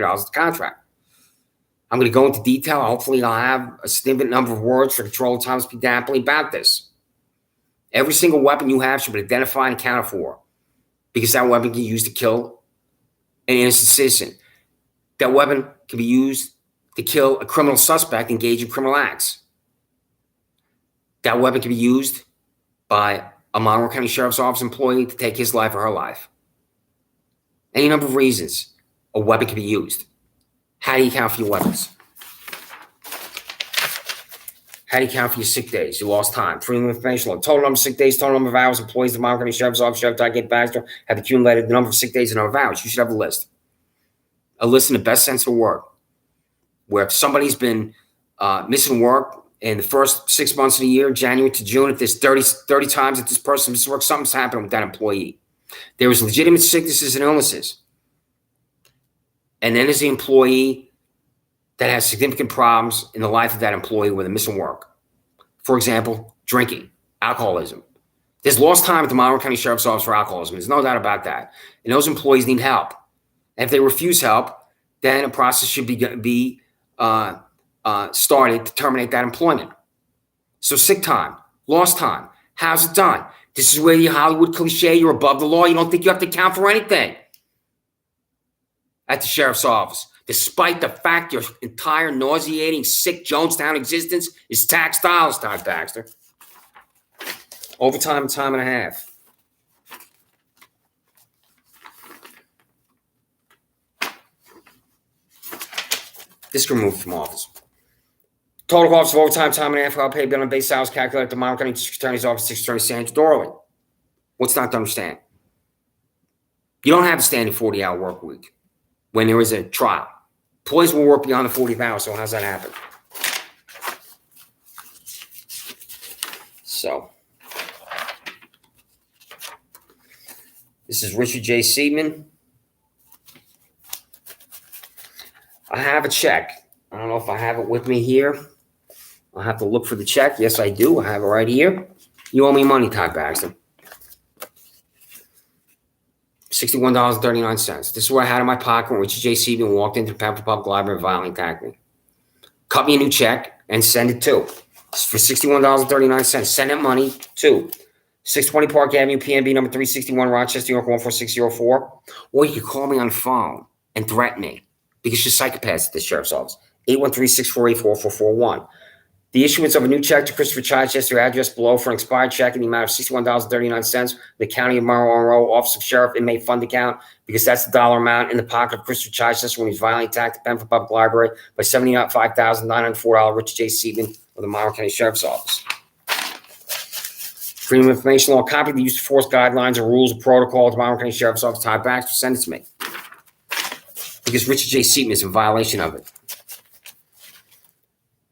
dollars of the contract. I'm going to go into detail. Hopefully, I'll have a significant number of words for control of time to speak amply about this. Every single weapon you have should be identified and accounted for, because that weapon can be used to kill an innocent citizen. That weapon can be used to kill a criminal suspect engaged in criminal acts. That weapon can be used by a Monroe County Sheriff's Office employee to take his life or her life. Any number of reasons a weapon can be used. How do you account for your weapons? How do you account for your sick days, your lost time, freedom of information law, total number of sick days, total number of hours employees of the Monroe County Sheriff's Office, Sheriff Todd, Baxter have accumulated the number of sick days and number of hours. You should have a list. A list in the best sense of the word, where if somebody's been missing work in the first 6 months of the year, January to June, if there's 30 times that this person misses work, something's happened with that employee. There is legitimate sicknesses and illnesses. And then there's the employee that has significant problems in the life of that employee with a missing work. For example, drinking, alcoholism. There's lost time at the Monroe County Sheriff's Office for alcoholism. There's no doubt about that. And those employees need help. And if they refuse help, then a process should be started to terminate that employment. So sick time, lost time, how's it done? This is where the Hollywood cliche, you're above the law. You don't think you have to account for anything at the sheriff's office, despite the fact your entire nauseating, sick Jonestown existence is tax dollars, Todd Baxter. Overtime, time and a half. This can remove from office. Total cost of overtime, time and a half, while paid bill and base salaries calculated at the Monroe County District Attorney's Office, District Attorney Sandra Doorley. What's not to understand? You don't have a standing 40-hour work week when there is a trial. Employees will work beyond the 40th hour, so how's that happen? So, this is Richard J. Seidman. I have a check. I don't know if I have it with me here. I'll have to look for the check. Yes, I do. I have it right here. You owe me money, Todd Baxter. $61.39. This is what I had in my pocket when Richard J. Seidman walked into the Pampa Public Library and violently attacked me. Cut me a new check and send it to. For $61.39. Send that money to 620 Park Avenue, PNB number 361, Rochester, New York, 14604. Or you could call me on the phone and threaten me, because you're psychopaths at the sheriff's office. 813-648-4441. The issuance of a new check to Christopher Chichester, address below, for an expired check in the amount of $61.39, the County of Monroe Office of Sheriff Inmate Fund account, because that's the dollar amount in the pocket of Christopher Chichester when he's violently attacked the Pemberton Public Library by $75,904 Richard J. Seidman of the Monroe County Sheriff's Office. Freedom of Information Law, copy of the use of force guidelines and rules of protocol of the Monroe County Sheriff's Office, Todd Baxter, send it to me, because Richard J. Seidman is in violation of it.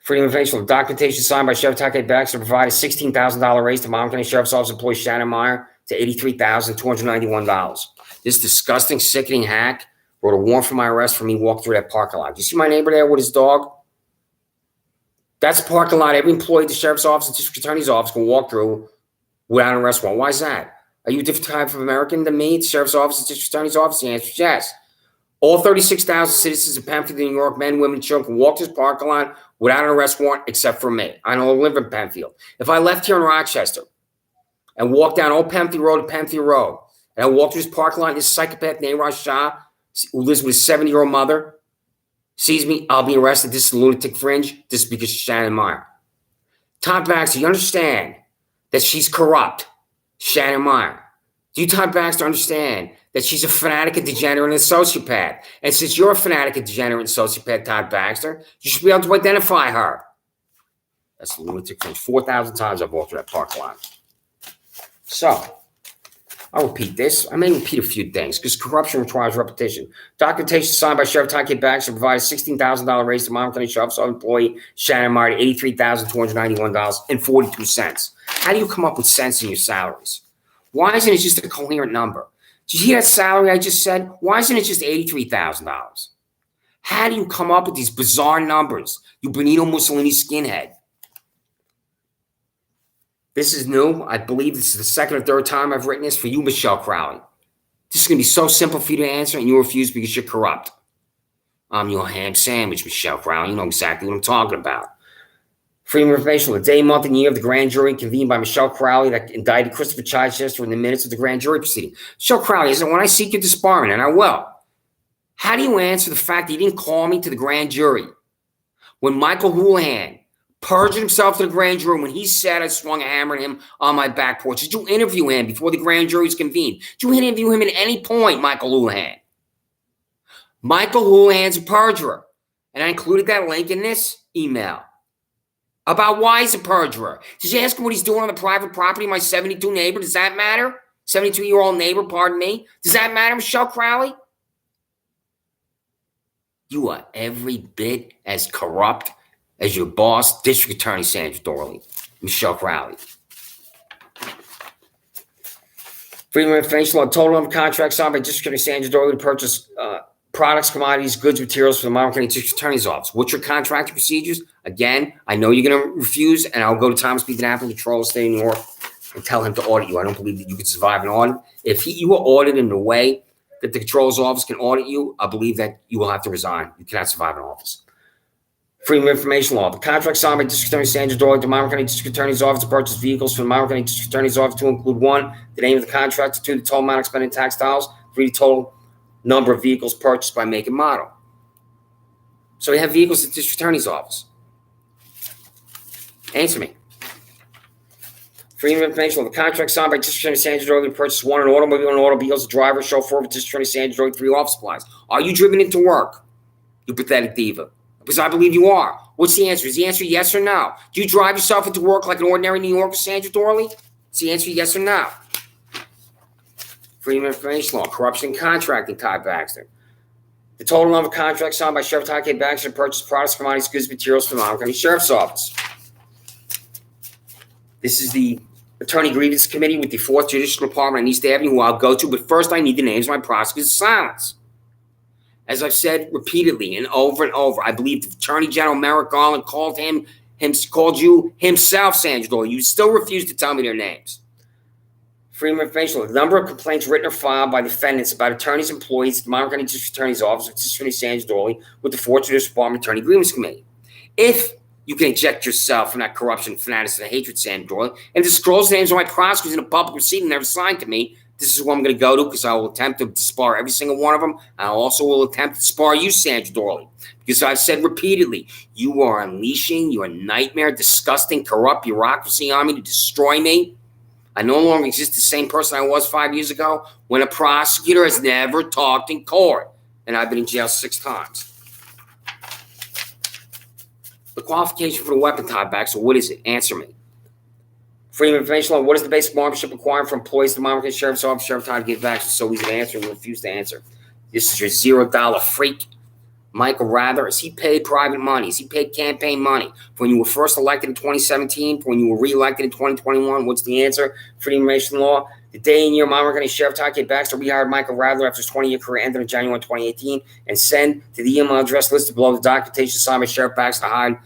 Freedom of Information, documentation signed by Sheriff Todd Baxter to provide a $16,000 raise to Monroe County Sheriff's Office employee Shannon Meyer to $83,291. This disgusting, sickening hack wrote a warrant for my arrest for me walking through that parking lot. You see my neighbor there with his dog? That's a parking lot every employee at the Sheriff's Office and District Attorney's Office can walk through without an arrest warrant. Why is that? Are you a different type of American than me at the Sheriff's Office and District Attorney's Office? The answer is yes. All 36,000 citizens of Penfield, New York, men, women, and children can walk this parking lot without an arrest warrant except for me. I don't live in Penfield. If I left here in Rochester and walked down Old Penfield Road to Penfield Road, and I walked through this parking lot and this psychopath named Raj Shah, who lives with his 70-year-old mother, sees me, I'll be arrested. This is a lunatic fringe. This is because of Shannon Meyer. Todd Baxter, you understand that she's corrupt, Shannon Meyer. Do you, Todd Baxter, understand that she's a fanatic, a degenerate, and a sociopath? And since you're a fanatic, a degenerate, and sociopath, Todd Baxter, you should be able to identify her. That's a lunatic fringe. 4,000 times I've walked through that parking lot. So, I'll repeat this. I may repeat a few things because corruption requires repetition. Documentation signed by Sheriff Todd Baxter provided a $16,000 raise to Monroe County Sheriff's employee Shannon Meyer to $83,291.42. How do you come up with cents in your salaries? Why isn't it just a coherent number? Did you hear that salary I just said? Why isn't it just $83,000? How do you come up with these bizarre numbers, you Benito Mussolini skinhead? This is new. I believe this is the second or third time I've written this for you, Michelle Crowley. This is going to be so simple for you to answer, and you refuse because you're corrupt. I'm your ham sandwich, Michelle Crowley. You know exactly what I'm talking about. Freedom of information. The day, month, and year of the grand jury convened by Michelle Crowley that indicted Christopher Chichester in the minutes of the grand jury proceeding. Michelle Crowley said, when I seek your disbarment, and I will, how do you answer the fact that he didn't call me to the grand jury? When Michael Houlihan perjured himself to the grand jury, when he said I swung a hammer at him on my back porch, did you interview him before the grand jury was convened? Did you interview him at any point, Michael Houlihan? Michael Houlihan's a perjurer. And I included that link in this email about why he's a perjurer. Did you ask him what he's doing on the private property of my 72 neighbor? Does that matter? 72-year-old neighbor, pardon me. Does that matter, Michelle Crowley? You are every bit as corrupt as your boss, District Attorney Sandra Doorley, Michelle Crowley. Freedom of information law. Total number of contracts signed by District Attorney Sandra Doorley to purchase products, commodities, goods, materials for the Monmouth County District Attorney's Office. What's your contracting procedures? Again, I know you're going to refuse, and I'll go to Thomas B. DiNapoli, Control of the State of New York, and tell him to audit you. I don't believe that you could survive an audit. If you were audited in a way that the Controller's Office can audit you, I believe that you will have to resign. You cannot survive an office. Freedom of information law. The contract signed by District Attorney Sandra Doorley to Monmouth County District Attorney's Office to purchase vehicles from the Monmouth County District Attorney's Office to include 1, the name of the contractor; 2, the total amount expended in tax dollars; 3, the total number of vehicles purchased by make and model. So we have vehicles at the District Attorney's Office. Answer me. Freedom of information law. The contract signed by District Attorney Sandra Doorley to purchase 1, an automobile and automobiles, a driver, chauffeur of District Attorney Sandra Doorley, 3, office supplies. Are you driven into work, you pathetic diva? Because I believe you are. What's the answer? Is the answer yes or no? Do you drive yourself into work like an ordinary New Yorker, Sandra Doorley? Is the answer yes or no? Freedom of information law. Corruption and contracting, Todd Baxter. The total number of contracts signed by Sheriff Todd K. Baxter to purchase products, commodities, goods, materials from the Monmouth County Sheriff's Office. This is the Attorney Grievance Committee with the 4th Judicial Department on East Avenue, who I'll go to, but first I need the names of my prosecutors' silence. As I've said repeatedly and over, I believe the Attorney General Merrick Garland called you himself, Sandra Doorley. You still refuse to tell me their names. Freedom of information law. The number of complaints written or filed by defendants about attorneys' employees at the Monmouth County District Attorney's Office with District Attorney Sandra Doorley with the 4th Judicial Department Attorney Grievance Committee. If you can eject yourself from that corruption, fanaticism, and hatred, Sandra Doorley, and disclose the names of my prosecutors in a public proceeding never signed to me, this is what I'm going to go to, because I will attempt to disbar every single one of them. I also will attempt to disbar you, Sandra Doorley, because I've said repeatedly, you are unleashing your nightmare, disgusting, corrupt bureaucracy on me to destroy me. I no longer exist the same person I was 5 years ago when a prosecutor has never talked in court, and I've been in jail 6 times. The qualification for the weapon, Todd Baxter, what is it? Answer me. Freedom of information law. What is the basic membership required for employees of the Monmouth County Sheriff's Office? Sheriff Todd K. Baxter. So easy to answer, and you refuse to answer. This is your $0 freak. Michael Rather, is he paid private money? Is he paid campaign money? For when you were first elected in 2017, for when you were reelected in 2021, what's the answer? Freedom of information law. The day and year Monmouth County Sheriff Todd K. Baxter rehired Michael Rather after his 20-year career ended in January 2018, and send to the email address listed below the documentation signed by Sheriff Baxter to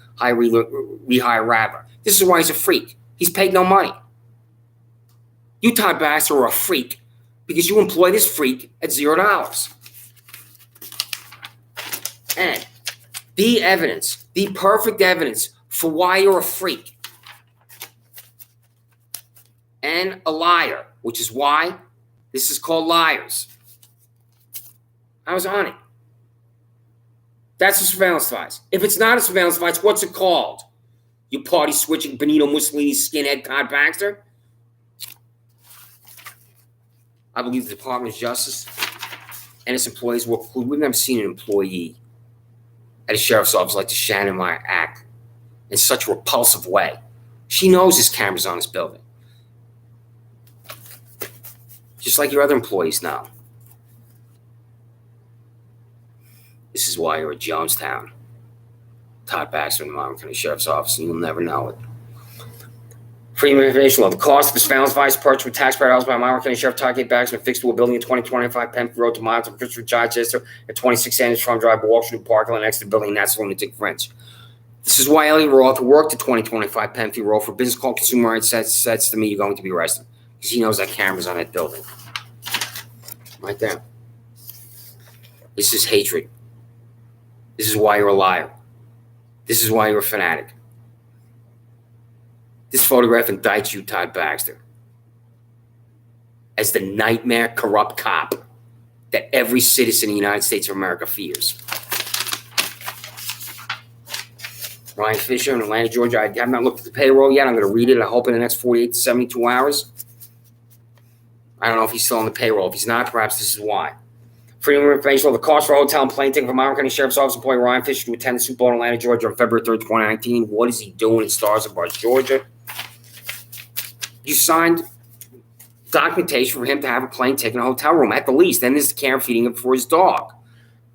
rehire Rather. This is why he's a freak. He's paid no money. You, Todd Baxter, are a freak because you employ this freak at $0. And the evidence, the perfect evidence for why you're a freak and a liar, which is why this is called liars. I was on it. That's a surveillance device. If it's not a surveillance device, what's it called? You party-switching Benito Mussolini skinhead Todd Baxter? I believe the Department of Justice and its employees will include. We've never seen an employee at a sheriff's office like the Shannon Meyer act in such a repulsive way. She knows there's cameras on this building. Just like your other employees now. This is why you're at Jonestown. Todd Baxter in the Monmouth County Sheriff's Office, and you'll never know it. Freedom of information law. The cost of the surveillance device purchased with taxpayer dollars by Monmouth County Sheriff Todd K. Baxter and fixed to a building at 2025 Penfield Road to miles of Christopher Chichester at 26 Sanders Farm Drive, Wall Street Parkland, next to the building, and that's lunatic French. This is why Elliot Roth, who worked at 2025 Penfield Road for a business called Consumer Rights, says to me, you're going to be arrested. Because he knows that camera's on that building. Right there. This is hatred. This is why you're a liar. This is why you're a fanatic. This photograph indicts you, Todd Baxter, as the nightmare corrupt cop that every citizen in the United States of America fears. Ryan Fisher in Atlanta, Georgia. I have not looked at the payroll yet. I'm going to read it, I hope, in the next 48 to 72 hours. I don't know if he's still on the payroll. If he's not, perhaps this is why. Freedom of Information. The cost for a hotel and plane ticket for Monroe County Sheriff's Office employee Ryan Fisher to attend the Super Bowl in Atlanta, Georgia on February 3rd, 2019. What is he doing in Stars of Bar, Georgia? You signed documentation for him to have a plane ticket and a hotel room at the least. Then there's the care and feeding him for his dog.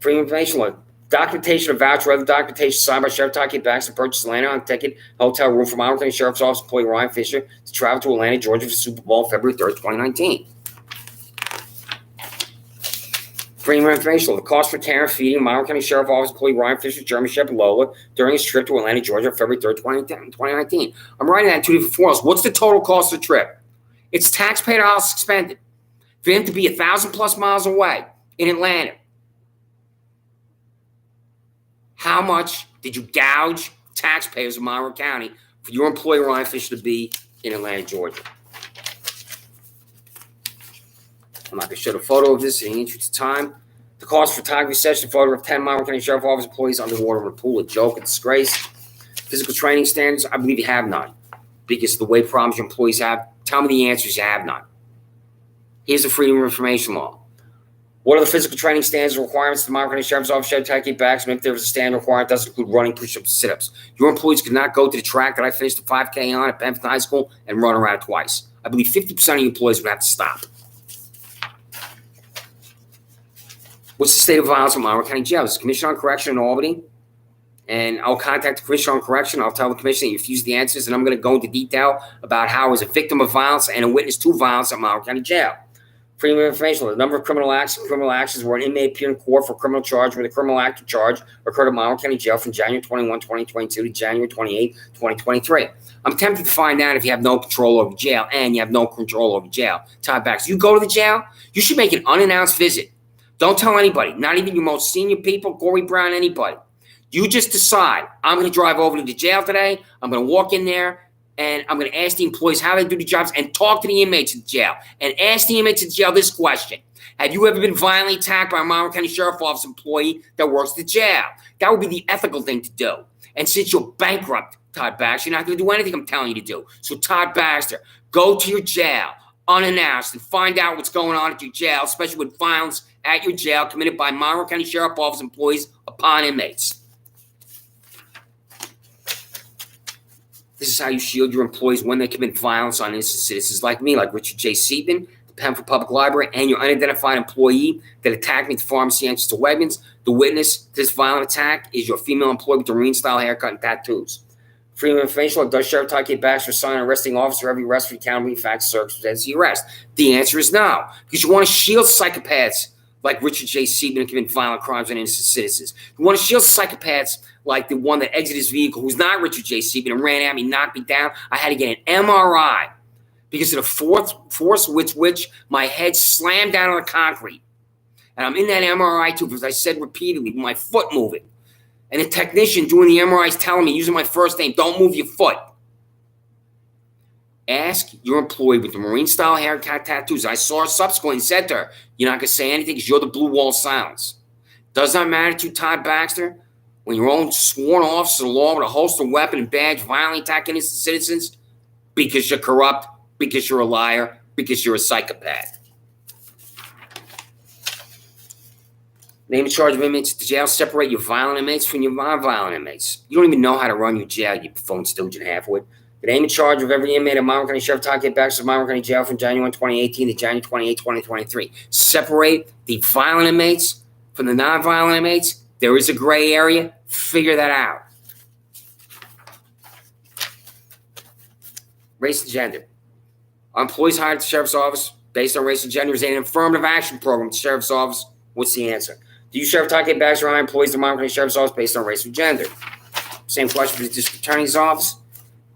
Freedom of Information. Documentation of voucher, other documentation signed by Sheriff Todd Baxter to purchase Atlanta on ticket, hotel room for Monroe County Sheriff's Office employee Ryan Fisher to travel to Atlanta, Georgia for the Super Bowl February 3rd, 2019. Freedom of Information. The cost for care and feeding Monroe County Sheriff's Office employee Ryan Fisher, German Shepherd Lola during his trip to Atlanta, Georgia, February 3rd, 2019. I'm writing that in two different forms. What's the total cost of the trip? It's taxpayer dollars expended for him to be 1,000 plus miles away in Atlanta. How much did you gouge taxpayers of Monroe County for your employee Ryan Fisher to be in Atlanta, Georgia? I'm not going to show the photo of this in the interest of time. The cost for photography session photo of 10 Monroe County Sheriff's Office employees underwater in a pool, a joke, a disgrace. Physical training standards, I believe you have none. Because of the weight problems your employees have, tell me the answers, you have none. Here's the Freedom of Information Law. What are the physical training standards and requirements of the Monroe County Sheriff's Office? Sheriff Todd Baxter, if there was a standard requirement, doesn't include running, push-ups, sit-ups. Your employees could not go to the track that I finished the 5K on at Benford High School and run around twice. I believe 50% of your employees would have to stop. What's the state of violence in Monroe County Jail? There's a commission on correction in Albany, and I'll contact the commission on correction. I'll tell the commission that you refuse the answers, and I'm going to go into detail about how I was a victim of violence and a witness to violence at Monroe County Jail. Freedom of Information. The number of criminal actions where an inmate appeared in court for a criminal charge where the criminal act or charge occurred at Monroe County Jail from January 21, 2022 to January 28, 2023. I'm tempted to find out if you have no control over jail and you have no control over jail. Todd Baxter, you go to the jail, you should make an unannounced visit. Don't tell anybody, not even your most senior people, Corey Brown, anybody. You just decide, I'm going to drive over to the jail today. I'm going to walk in there, and I'm going to ask the employees how they do the jobs and talk to the inmates in the jail. And ask the inmates in the jail this question. Have you ever been violently attacked by a Monroe County Sheriff's Office employee that works the jail? That would be the ethical thing to do. And since you're bankrupt, Todd Baxter, you're not going to do anything I'm telling you to do. So, Todd Baxter, go to your jail unannounced and find out what's going on at your jail, especially with violence at your jail committed by Monroe County Sheriff's Office employees upon inmates. This is how you shield your employees when they commit violence on innocent citizens like me, like Richard J. Seaton, the Penford Public Library, and your unidentified employee that attacked me at the pharmacy entrance to Wegmans. The witness to this violent attack is your female employee with the Marine-style haircut and tattoos. Freedom of Information. Does Sheriff Todd Baxter assign an arresting officer every arrest for accountability, facts, circumstances of the arrest? The answer is no, because you want to shield psychopaths like Richard J. Seaton who commit violent crimes on innocent citizens. You want to shield psychopaths like the one that exited his vehicle, who's not Richard J. Seaton, and ran at me, knocked me down. I had to get an MRI because of the force with which my head slammed down on the concrete. And I'm in that MRI too, because I said repeatedly, with my foot moving. And the technician doing the MRI is telling me, using my first name, don't move your foot. Ask your employee with the Marine-style haircut tattoos. I saw her subsequently and said to her, you're not going to say anything because you're the blue wall of silence. Does not matter to you, Todd Baxter, when your own sworn officer of the law with a holster, weapon, and badge violently attack innocent citizens because you're corrupt, because you're a liar, because you're a psychopath. Name and charge of inmates at the jail. Separate your violent inmates from your non-violent inmates. You don't even know how to run your jail, you phone stooge and halfwit. The name and charge of every inmate at Monroe County Sheriff Todd Baxter of Monroe County Jail from January 2018 to January 28, 2023. Separate the violent inmates from the non-violent inmates. There is a gray area. Figure that out. Race and gender. Are employees hired at the Sheriff's Office based on race and gender? Is there an affirmative action program at the Sheriff's Office? What's the answer? Do you, Sheriff Todd Baxter, hire employees at the Monroe County Sheriff's Office based on race or gender? Same question for the District Attorney's Office.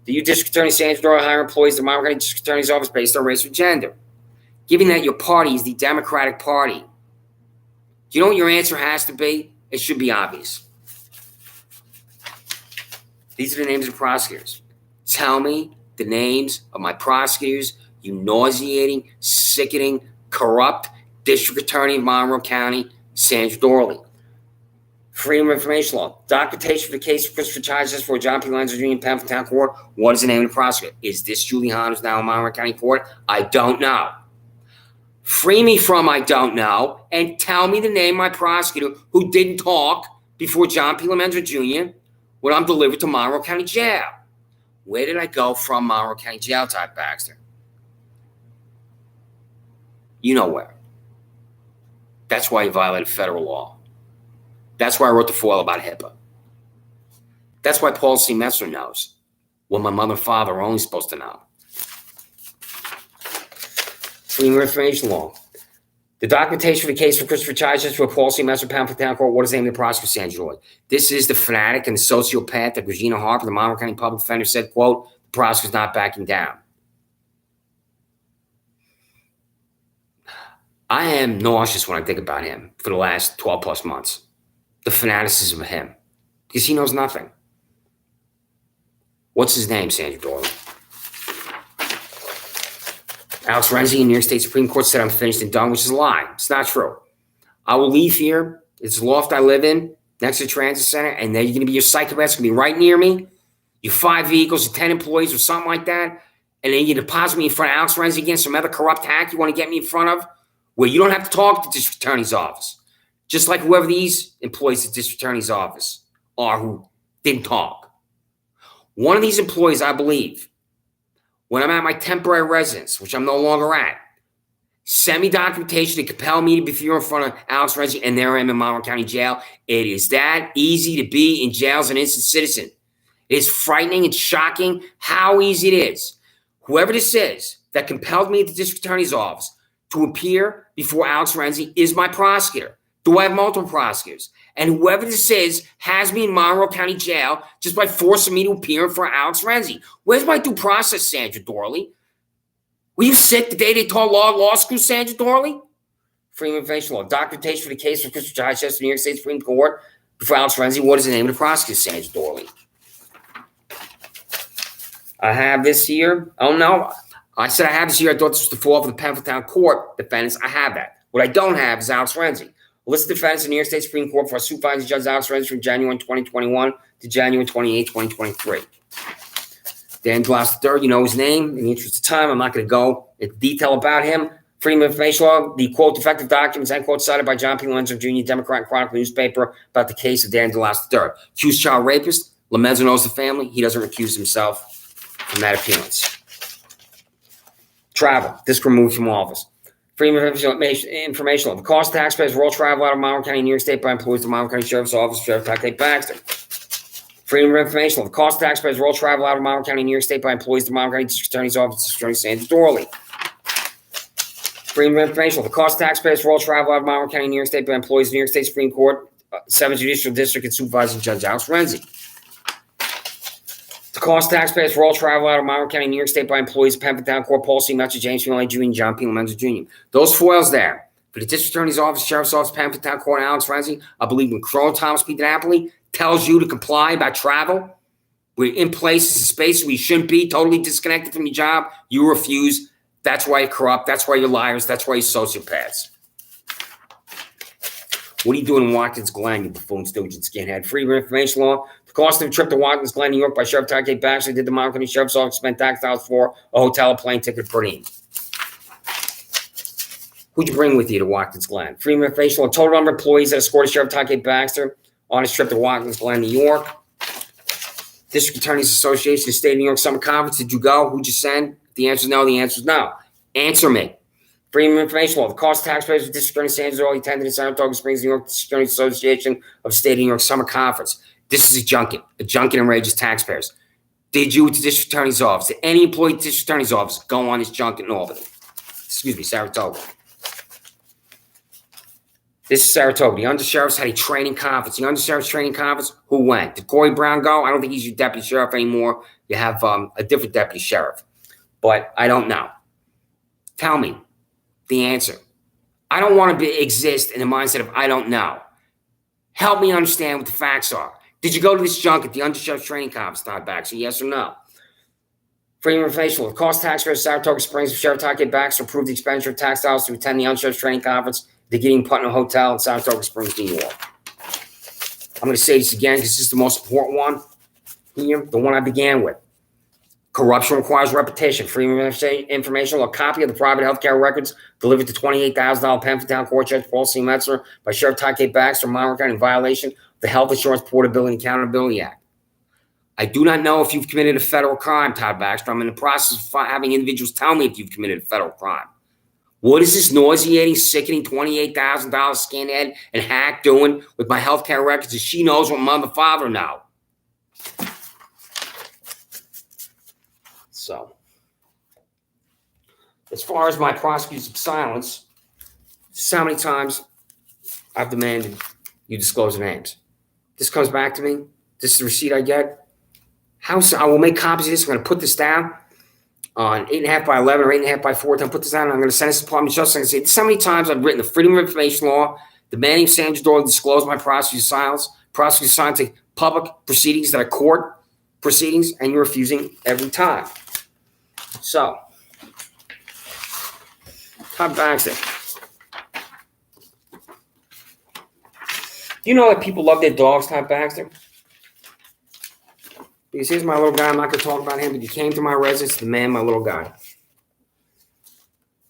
Do you, District Attorney Sandra, hire employees at the Monroe County District Attorney's Office based on race or gender? Given that your party is the Democratic Party, do you know what your answer has to be? It should be obvious. These are the names of prosecutors. Tell me the names of my prosecutors, you nauseating, sickening, corrupt District Attorney of Monroe County, Sandra Doorley. Freedom of Information Law. Documentation for the case of Christopher Charges for John P. Renzi Jr. in Pamphlet Town Court. What is the name of the prosecutor? Is this Julie Hahn, who's now in Monroe County Court? I don't know. Free me from I don't know and tell me the name of my prosecutor who didn't talk before John P. Renzi Jr. when I'm delivered to Monroe County Jail. Where did I go from Monroe County Jail, Todd Baxter? You know where. That's why you violated federal law. That's why I wrote the foil about HIPAA. That's why Paul C. Metzler knows what my mother and father are only supposed to know. Freedom of Information Law. The documentation for the case for Christopher Charges for Paul C. Metzler, Pamphlet Town Court. What is the name of the prosecutor, Sandra Doorley? This is the fanatic and the sociopath that Regina Harper, the Monroe County public defender, said, quote, the prosecutor's not backing down. I am nauseous when I think about him for the last 12 plus months. The fanaticism of him. Because he knows nothing. What's his name, Sandra Doorley? Alex Renzi in New York State Supreme Court said I'm finished and done, which is a lie. It's not true. I will leave here. It's the loft I live in, next to the transit center, and then you're going to be your psychopaths going to be right near me. Your 5 vehicles, your 10 employees, or something like that. And then you deposit me in front of Alex Renzi again, some other corrupt hack you want to get me in front of, where you don't have to talk to the district attorney's office. Just like whoever these employees at the district attorney's office are who didn't talk. One of these employees, I believe, when I'm at my temporary residence, which I'm no longer at, send me documentation to compel me to be here in front of Alex Renzi, and there I am in Monroe County Jail. It is that easy to be in jail as an innocent citizen. It is frightening and shocking how easy it is. Whoever this is that compelled me at the district attorney's office to appear before Alex Renzi is my prosecutor. Do I have multiple prosecutors? And whoever this is has me in Monroe County Jail just by forcing me to appear in front of Alex Renzi. Where's my due process, Sandra Doorley? Were you sick the day they taught law school, Sandra Doorley? Freedom of Information Law. Documentation for the case for Christopher Charges, New York State Supreme Court before Alex Renzi. What is the name of the prosecutor, Sandra Doorley? I have this here. Oh, no. I said I have this here. I thought this was the fall of the Pamphlet Town Court defendants. I have that. What I don't have is Alex Renzi. A list of defendants in the New York State Supreme Court for supervising Judge Alex Renzi from January 2021 to January 28, 2023. Dan Glass III, you know his name. In the interest of time, I'm not going to go into detail about him. Freedom of Information Law, the quote, defective documents, end quote, cited by John P. Lorenzo Jr., Democrat and Chronicle newspaper about the case of Dan Glass III. Accused child rapist. Lorenzo knows the family. He doesn't recuse himself from that appearance. Travel. This removed from office. Freedom of Information Law. The cost of taxpayers for all travel out of Monroe County, New York State by employees of the Monroe County Sheriff's Office, Sheriff Todd Baxter. Freedom of Information Law. The cost of taxpayers for all travel out of Monroe County, New York State by employees of the Monroe County District Attorney's Office, District Attorney Sandra Doorley. Freedom of Information Law. The cost of taxpayers for all travel out of Monroe County, New York State by employees of the New York State Supreme Court, 7th Judicial District, and supervising Judge Alex Renzi. The cost of taxpayers for all travel out of Monroe County, New York State by employees of Pamphlet Town Court, Paul C. Metzler, James P. Jr., and John P. Lorenzo Jr. Those foils there for the District Attorney's Office, Sheriff's Office, Pamphlet Town Court, and Alex Renzi. I believe when Crow Thomas P. DiNapoli tells you to comply about travel, we're in places and spaces we shouldn't be, totally disconnected from your job, you refuse. That's why you're corrupt. That's why you're liars. That's why you're sociopaths. What are you doing in Watkins Glen, you buffoon, stooge, and skinhead? Freedom of Information Law. The cost of a trip to Watkins Glen, New York by Sheriff Todd Baxter did the Monroe County Sheriff's Office spent tax dollars for a hotel, a plane ticket per diem. Who'd you bring with you to Watkins Glen? Freedom of Information Law. Total number of employees that escorted Sheriff Todd Baxter on his trip to Watkins Glen, New York. District Attorneys Association of State of New York Summer Conference. Did you go? Who'd you send? If the answer is no, the answer is no. Answer me. Freedom of Information Law. The cost of taxpayers of District Attorney Sandra Doorley attended the Saratoga Springs, New York District Attorneys Association of State of New York Summer Conference. This is a junket enrages taxpayers. Did you at the District Attorney's Office, did any employee at the District Attorney's Office go on this junket in Albany? Saratoga. This is Saratoga. The undersheriffs had a training conference. The undersheriff's training conference, who went? Did Corey Brown go? I don't think he's your deputy sheriff anymore. You have a different deputy sheriff. But I don't know. Tell me the answer. I don't want to exist in the mindset of I don't know. Help me understand what the facts are. Did you go to this junk at the Undersheriff's Training Conference, Todd Baxter? Yes or no? Freedom of Information. Will cost taxpayers of Saratoga Springs if Sheriff Todd Baxter approved the expenditure of tax dollars to attend the Undersheriff's Training Conference at the Gideon Putnam Hotel in Saratoga Springs, New York? I'm going to say this again because this is the most important one here, the one I began with. Corruption requires repetition. Freedom of Information. A copy of the private healthcare records delivered to $28,000 Penfield Court Judge Paul C. Metzler by Sheriff Todd Baxter, Monroe County, in violation of the Health Insurance Portability and Accountability Act. I do not know if you've committed a federal crime, Todd Baxter. I'm in the process of having individuals tell me if you've committed a federal crime. What is this nauseating, sickening $28,000 skinhead and hack doing with my healthcare records if she knows what mother and father know? So, as far as my prosecutor's silence, this is how many times I've demanded you disclose the names. This comes back to me. This is the receipt I get. I will make copies of this. I'm going to put this down on 8.5 by 11 or 8.5 by 4. I'll put this down and I'm going to send this to the Department of Justice. I'm going to say, this is how many times I've written the Freedom of Information Law, demanding Sandra Doorley disclose my prosecutor's silence, prosecutor's silence to public proceedings that are court proceedings, and you're refusing every time. So, Todd Baxter. Do you know that people love their dogs, Todd Baxter? Because here's my little guy. I'm not going to talk about him, but he came to my residence, the man, my little guy.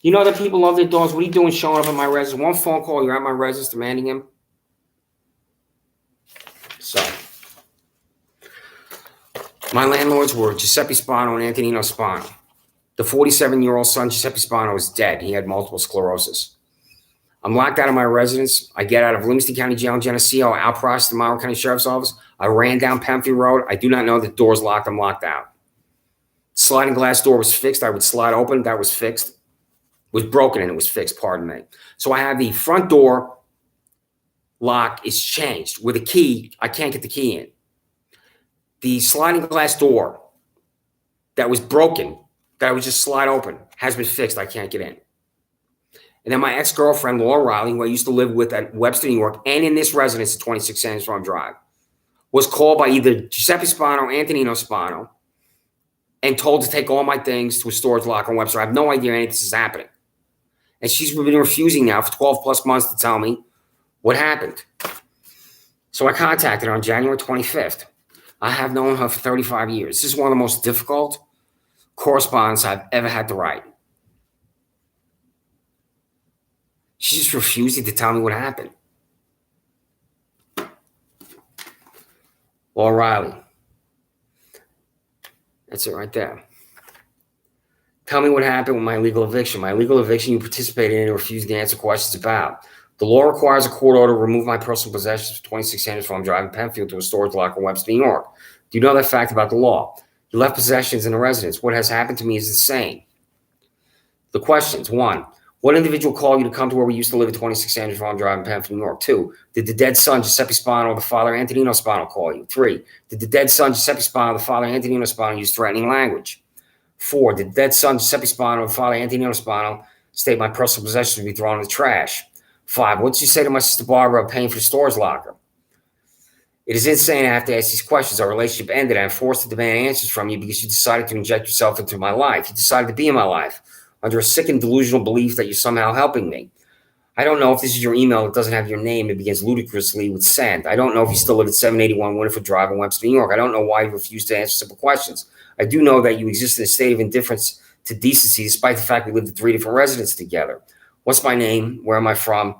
You know that people love their dogs. What are you doing showing up at my residence? One phone call, you're at my residence demanding him. So, my landlords were Giuseppe Spano and Antonino Spano. The 47-year-old son, Giuseppe Spano, is dead. He had multiple sclerosis. I'm locked out of my residence. I get out of Livingston County Jail in Geneseo, out processed the Monroe County Sheriff's Office. I ran down Penfield Road. I do not know the door's locked. I'm locked out. Sliding glass door was fixed. I would slide open. That was fixed. It was broken and it was fixed, pardon me. So I have the front door lock is changed. With a key, I can't get the key in. The sliding glass door that was broken, that I would just slide open, has been fixed. I can't get in. And then my ex-girlfriend, Laura Riley, who I used to live with at Webster, New York, and in this residence at 26 Sanders Farm Drive, was called by either Giuseppe Spano or Antonino Spano and told to take all my things to a storage locker in Webster. I have no idea any of this is happening. And she's been refusing now for 12 plus months to tell me what happened. So I contacted her on January 25th. I have known her for 35 years. This is one of the most difficult correspondence I've ever had to write. She's just refusing to tell me what happened. Laura Riley. That's it right there. Tell me what happened with my illegal eviction. My illegal eviction you participated in and refused to answer questions about. The law requires a court order to remove my personal possessions from 26 Sanders Farm Drive in Penfield to a storage locker in Webster, New York. Do you know that fact about the law? You left possessions in the residence. What has happened to me is the same. The questions. 1. What individual called you to come to where we used to live at 26 Sanders Farm Drive in Penfield, New York? 2. Did the dead son, Giuseppe Spano, or the father, Antonino Spano, call you? 3. Did the dead son, Giuseppe Spano, or the father, Antonino Spano, use threatening language? 4. Did the dead son, Giuseppe Spano, or the father, Antonino Spano, state my personal possessions would be thrown in the trash? 5. What did you say to my sister Barbara about paying for the storage locker? It is insane I have to ask these questions. Our relationship ended. I'm forced to demand answers from you because you decided to inject yourself into my life. You decided to be in my life under a sick and delusional belief that you're somehow helping me. I don't know if this is your email that doesn't have your name. It begins ludicrously with send. I don't know if you still live at 781 Winifred Drive in Webster, New York. I don't know why you refuse to answer simple questions. I do know that you exist in a state of indifference to decency despite the fact we lived at 3 different residences together. What's my name? Where am I from?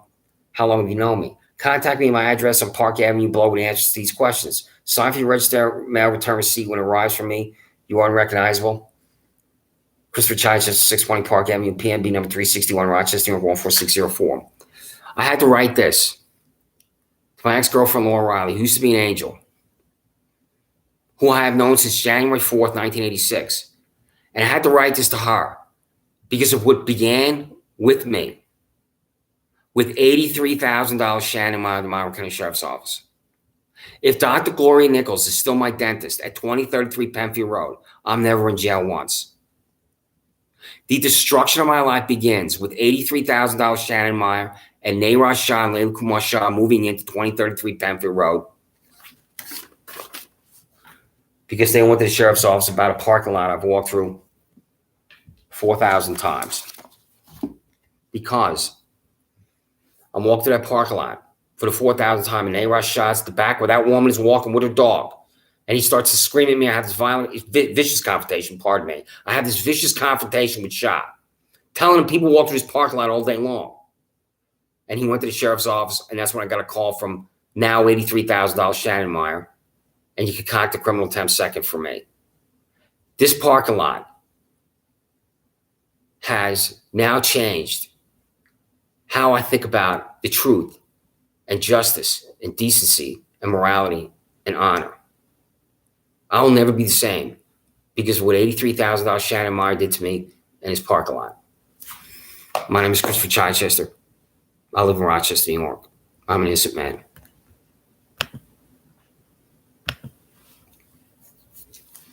How long have you known me? Contact me at my address on Park Avenue below with answers to these questions. Sign for your registered mail return receipt when it arrives from me. You are unrecognizable. Christopher Chichester, 620 Park Avenue, PNB number 361, Rochester, New York, 14604. I had to write this to my ex-girlfriend, Laura Riley, who used to be an angel, who I have known since January 4th, 1986. And I had to write this to her because of what began with me with $83,000 Shannon Meyer at the Monroe County Sheriff's Office. If Dr. Gloria Nichols is still my dentist at 2033 Penfield Road, I'm never in jail once. The destruction of my life begins with $83,000 Shannon Meyer and Nayraj Shah and Layla Kumar Shah moving into 2033 Penfield Road because they went to the sheriff's office about a parking lot I've walked through 4,000 times. Because I'm walking to that parking lot for the 4,000th time, and A-Rod shots at the back where that woman is walking with her dog. And he starts to scream at me. I have this vicious confrontation, pardon me. I have this vicious confrontation with Shot, telling him people walk through this parking lot all day long. And he went to the sheriff's office, and that's when I got a call from now $83,000 Shannon Meyer, and you could contact the criminal attempt second for me. This parking lot has now changed how I think about the truth and justice and decency and morality and honor. I'll never be the same because of what $83,000 Shannon Meyer did to me in his parking lot. My name is Christopher Chichester. I live in Rochester, New York. I'm an innocent man.